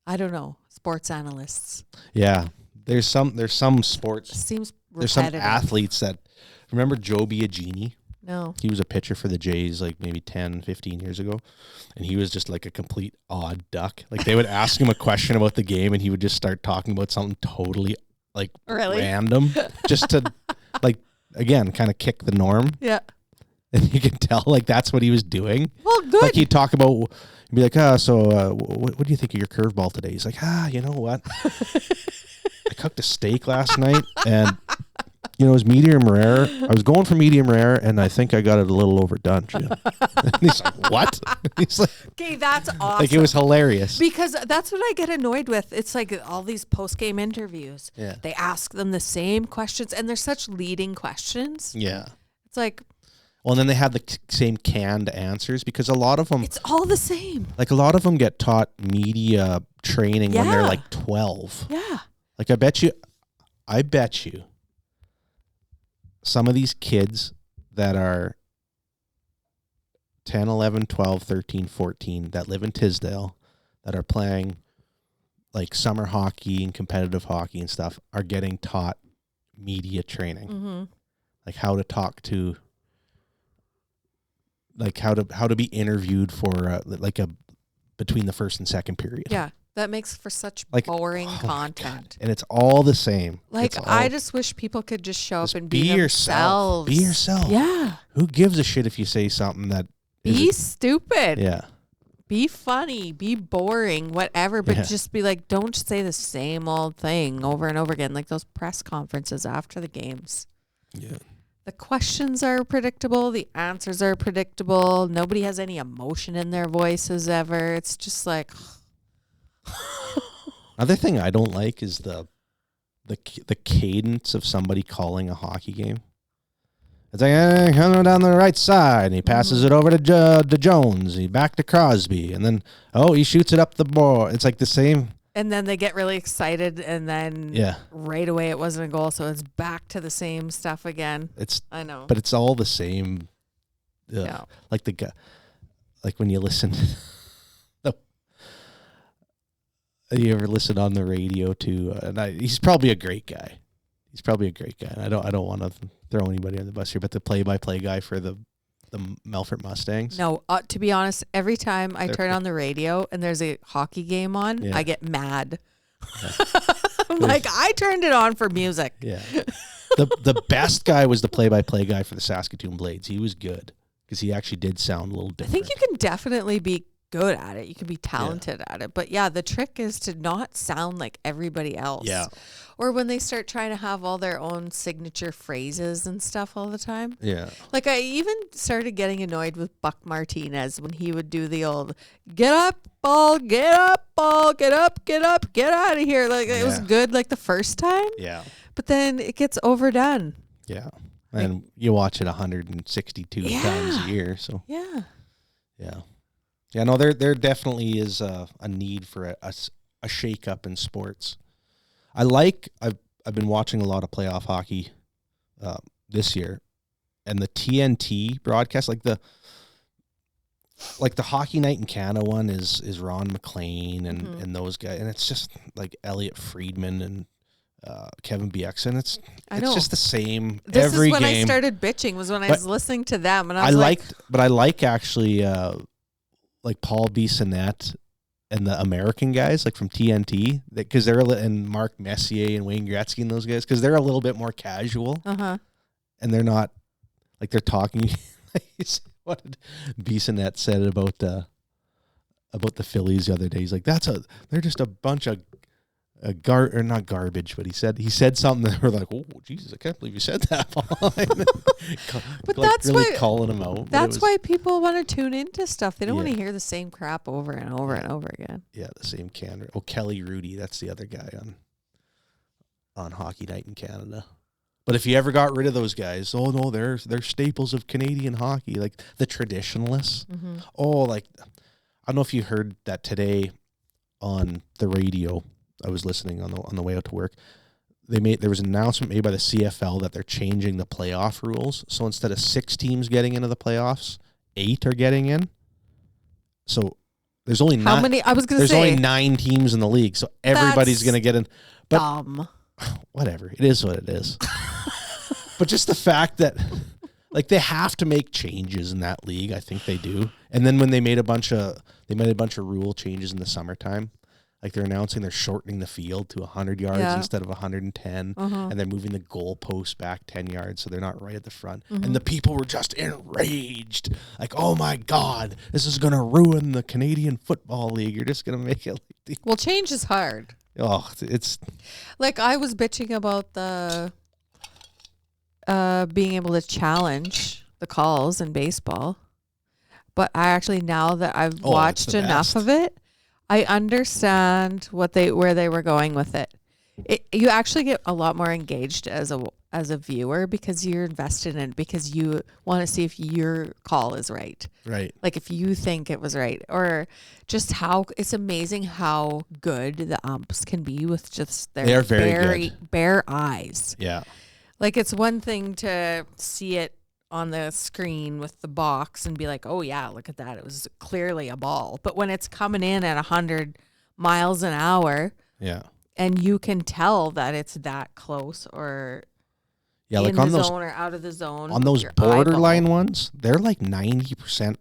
[SPEAKER 1] I don't know. Sports analysts.
[SPEAKER 2] Yeah. There's some sports.
[SPEAKER 1] It seems repetitive.
[SPEAKER 2] There's some athletes that, remember Joe Biagini?
[SPEAKER 1] No.
[SPEAKER 2] He was a pitcher for the Jays like maybe 10, 15 years ago. And he was just like a complete odd duck. Like they would ask him a question about the game and he would just start talking about something totally like random just to like, again, kind of kick the norm.
[SPEAKER 1] Yeah.
[SPEAKER 2] And you can tell, like, that's what he was doing.
[SPEAKER 1] Well, good.
[SPEAKER 2] Like, he'd talk about, he'd be like, what do you think of your curveball today? He's like, you know what? I cooked a steak last night, and, it was medium rare. I was going for medium rare, and I think I got it a little overdone, Jim. And he's like, what? He's like,
[SPEAKER 1] okay, that's awesome.
[SPEAKER 2] like, it was hilarious.
[SPEAKER 1] Because that's what I get annoyed with. It's like all these post-game interviews.
[SPEAKER 2] Yeah.
[SPEAKER 1] They ask them the same questions, and they're such leading questions.
[SPEAKER 2] Yeah.
[SPEAKER 1] It's like,
[SPEAKER 2] well, and then they have the same canned answers, because a lot of them,
[SPEAKER 1] it's all the same.
[SPEAKER 2] like, a lot of them get taught media training when they're
[SPEAKER 1] Yeah.
[SPEAKER 2] like 12.
[SPEAKER 1] Yeah.
[SPEAKER 2] Like, I bet you some of these kids that are 10, 11, 12, 13, 14 that live in Tisdale that are playing like summer hockey and competitive hockey and stuff are getting taught media training.
[SPEAKER 1] Mm-hmm.
[SPEAKER 2] Like how to talk to, like how to be interviewed for between the first and second period.
[SPEAKER 1] Yeah. That makes for such
[SPEAKER 2] Like,
[SPEAKER 1] boring
[SPEAKER 2] oh my
[SPEAKER 1] content.
[SPEAKER 2] And it's all the same.
[SPEAKER 1] Like,
[SPEAKER 2] It's
[SPEAKER 1] I
[SPEAKER 2] all-
[SPEAKER 1] just wish people could just show
[SPEAKER 2] just
[SPEAKER 1] up and be
[SPEAKER 2] yourself.
[SPEAKER 1] themselves.
[SPEAKER 2] Be yourself.
[SPEAKER 1] Yeah.
[SPEAKER 2] Who gives a shit if you say something that
[SPEAKER 1] Be
[SPEAKER 2] isn't-
[SPEAKER 1] stupid.
[SPEAKER 2] Yeah.
[SPEAKER 1] Be funny. Be boring. Whatever. But
[SPEAKER 2] Yeah.
[SPEAKER 1] just be like, don't say the same old thing over and over again. Like those press conferences after the games.
[SPEAKER 2] Yeah.
[SPEAKER 1] The questions are predictable. The answers are predictable. Nobody has any emotion in their voices ever. It's just like...
[SPEAKER 2] Another thing I don't like is the cadence of somebody calling a hockey game. It's like, coming down the right side, and he passes it over to Jones. He back to Crosby, and then he shoots it up the board. It's like the same.
[SPEAKER 1] And then they get really excited, and then right away it wasn't a goal, so it's back to the same stuff again. I know,
[SPEAKER 2] but it's all the same.
[SPEAKER 1] Yeah.
[SPEAKER 2] Like the guy, like when you listen. You ever listen on the radio to? He's probably a great guy. And I don't want to throw anybody on the bus here, but the play-by-play guy for the Melfort Mustangs.
[SPEAKER 1] No, to be honest, every time I turn on the radio and there's a hockey game on, I get mad. Yeah. I'm like, I turned it on for music.
[SPEAKER 2] Yeah. The best guy was the play-by-play guy for the Saskatoon Blades. He was good because he actually did sound a little different.
[SPEAKER 1] I think you can definitely be good at it. You can be talented at it. But yeah, the trick is to not sound like everybody else.
[SPEAKER 2] Yeah.
[SPEAKER 1] Or when they start trying to have all their own signature phrases and stuff all the time.
[SPEAKER 2] Yeah.
[SPEAKER 1] Like I even started getting annoyed with Buck Martinez when he would do the old get up, ball, get up, ball, get up, get out of here. Like it was good like the first time.
[SPEAKER 2] Yeah.
[SPEAKER 1] But then it gets overdone.
[SPEAKER 2] Yeah. And you watch it 162 times a year. So
[SPEAKER 1] yeah.
[SPEAKER 2] Yeah. Yeah, no, there definitely is a need for a shake up in sports. I've been watching a lot of playoff hockey this year, and the TNT broadcast, like the Hockey Night in Canada one is Ron McLean and those guys, and it's just like Elliot Friedman and Kevin Bieksa, and it's just the same
[SPEAKER 1] this
[SPEAKER 2] every
[SPEAKER 1] is when
[SPEAKER 2] game.
[SPEAKER 1] I started bitching was when I was listening to them, and I
[SPEAKER 2] like actually. Like Paul Bissonnette and the American guys, like from TNT, because and Mark Messier and Wayne Gretzky and those guys, because they're a little bit more casual, and they're not like they're talking. What did Bissonnette said about the Phillies the other day? He's like, they're just a bunch of or not garbage, but he said something that we're like, oh Jesus, I can't believe you said that.
[SPEAKER 1] But
[SPEAKER 2] like
[SPEAKER 1] that's
[SPEAKER 2] really
[SPEAKER 1] why
[SPEAKER 2] calling him out.
[SPEAKER 1] That's why people want to tune into stuff. They don't want to hear the same crap over and over and over again.
[SPEAKER 2] Yeah, the same can. Oh, Kelly Rudy, that's the other guy on Hockey Night in Canada. But if you ever got rid of those guys, oh no, they're staples of Canadian hockey, like the traditionalists.
[SPEAKER 1] Mm-hmm.
[SPEAKER 2] Oh, like I don't know if you heard that today on the radio. I was listening on the way out to work. There was an announcement made by the CFL that they're changing the playoff rules. So instead of 6 teams getting into the playoffs, 8 are getting in. So there's only
[SPEAKER 1] how many? I was going to say
[SPEAKER 2] there's only 9 teams in the league, so everybody's going to get in. But
[SPEAKER 1] dumb.
[SPEAKER 2] Whatever, it is what it is. But just the fact that like they have to make changes in that league, I think they do. And then when they made a bunch of rule changes in the summertime. Like they're announcing they're shortening the field to 100 yards
[SPEAKER 1] Yeah.
[SPEAKER 2] instead of 110,
[SPEAKER 1] Uh-huh.
[SPEAKER 2] and they're moving the goalpost back 10 yards so they're not right at the front.
[SPEAKER 1] Mm-hmm.
[SPEAKER 2] And the people were just enraged. Like, oh my God, this is going to ruin the Canadian Football League. You're just going to make it like
[SPEAKER 1] Well, change is hard.
[SPEAKER 2] it's
[SPEAKER 1] Like I was bitching about the being able to challenge the calls in baseball, but I actually, now that I've
[SPEAKER 2] it's
[SPEAKER 1] watched
[SPEAKER 2] the
[SPEAKER 1] enough
[SPEAKER 2] best.
[SPEAKER 1] of it, I understand where they were going with it. You actually get a lot more engaged as a viewer because you're invested in it, because you want to see if your call is right.
[SPEAKER 2] right.
[SPEAKER 1] Like if you think it was right, or just how it's amazing how good the umps can be with just
[SPEAKER 2] They are
[SPEAKER 1] their
[SPEAKER 2] very
[SPEAKER 1] bare eyes.
[SPEAKER 2] Yeah.
[SPEAKER 1] Like it's one thing to see it on the screen with the box and be like, oh yeah, look at that. It was clearly a ball. But when it's coming in at 100 miles an hour
[SPEAKER 2] Yeah.
[SPEAKER 1] and you can tell that it's that close or
[SPEAKER 2] Yeah.
[SPEAKER 1] in
[SPEAKER 2] Like
[SPEAKER 1] the
[SPEAKER 2] on those
[SPEAKER 1] zone or out of the zone.
[SPEAKER 2] on those
[SPEAKER 1] your
[SPEAKER 2] borderline
[SPEAKER 1] eyeball.
[SPEAKER 2] ones, they're like 90%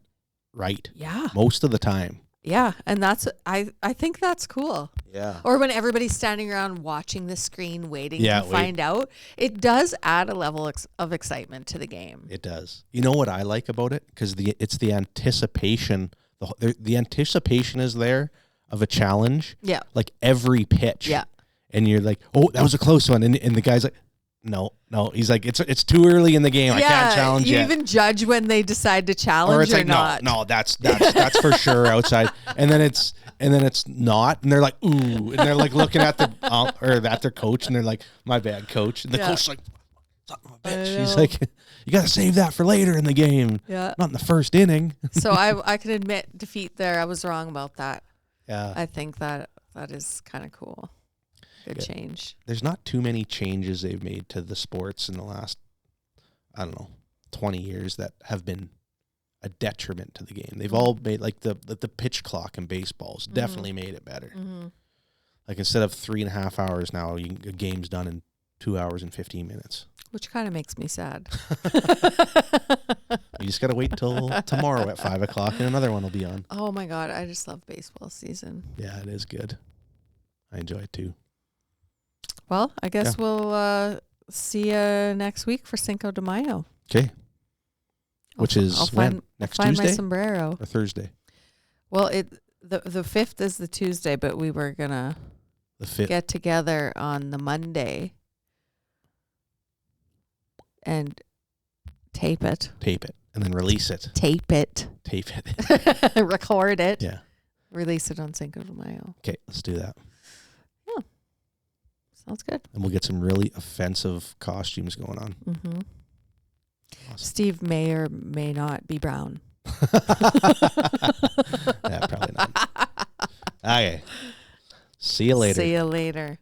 [SPEAKER 2] right
[SPEAKER 1] Yeah.
[SPEAKER 2] most of the time.
[SPEAKER 1] Yeah. And that's, I think that's cool.
[SPEAKER 2] Yeah.
[SPEAKER 1] Or when everybody's standing around watching the screen, waiting
[SPEAKER 2] Yeah,
[SPEAKER 1] to find out, it does add a level of excitement to the game.
[SPEAKER 2] It does. You know what I like about it? Because it's the anticipation. The anticipation is there of a challenge.
[SPEAKER 1] Yeah.
[SPEAKER 2] Like every pitch.
[SPEAKER 1] Yeah.
[SPEAKER 2] And you're like, oh, that was a close one. And the guy's like, no. He's like, it's too early in the game. I can't challenge
[SPEAKER 1] you
[SPEAKER 2] yet.
[SPEAKER 1] even judge when they decide to challenge
[SPEAKER 2] Or it's like,
[SPEAKER 1] not.
[SPEAKER 2] no, that's for sure outside. And then it's not, and they're like, ooh, and they're like looking at the or at their coach, and they're like, my bad, coach. And the coach's like, son of a bitch. He's
[SPEAKER 1] know.
[SPEAKER 2] like, you got to save that for later in the game,
[SPEAKER 1] Yeah.
[SPEAKER 2] not in the first inning.
[SPEAKER 1] So I can admit defeat there. I was wrong about that.
[SPEAKER 2] Yeah,
[SPEAKER 1] I think that is kind of cool. Good change.
[SPEAKER 2] there's not too many changes they've made to the sports in the last, I don't know, 20 years that have been a detriment to the game. They've all made, like the pitch clock in baseball's definitely made it better.
[SPEAKER 1] Mm-hmm.
[SPEAKER 2] Like instead of 3.5 hours now, a game's done in 2 hours and 15 minutes.
[SPEAKER 1] Which kind of makes me sad.
[SPEAKER 2] You just got to wait till tomorrow at 5 o'clock and another one will be on.
[SPEAKER 1] Oh my God. I just love baseball season.
[SPEAKER 2] Yeah, it is good. I enjoy it too.
[SPEAKER 1] Well, I guess we'll see you next week for Cinco de Mayo.
[SPEAKER 2] Okay. Which is
[SPEAKER 1] I'll
[SPEAKER 2] when? Next
[SPEAKER 1] find
[SPEAKER 2] Tuesday
[SPEAKER 1] my sombrero.
[SPEAKER 2] or Thursday?
[SPEAKER 1] Well, the 5th is the Tuesday, but we were going to
[SPEAKER 2] The 5th.
[SPEAKER 1] get together on the Monday and tape it.
[SPEAKER 2] Tape it and then release it.
[SPEAKER 1] Tape it.
[SPEAKER 2] Tape it.
[SPEAKER 1] Record it.
[SPEAKER 2] Yeah.
[SPEAKER 1] Release it on Cinco de Mayo.
[SPEAKER 2] Okay, let's do that.
[SPEAKER 1] Sounds good.
[SPEAKER 2] And we'll get some really offensive costumes going on.
[SPEAKER 1] Mm-hmm.
[SPEAKER 2] Awesome.
[SPEAKER 1] Steve may or may not be brown.
[SPEAKER 2] Yeah, probably not. Okay. See you later.
[SPEAKER 1] See you later.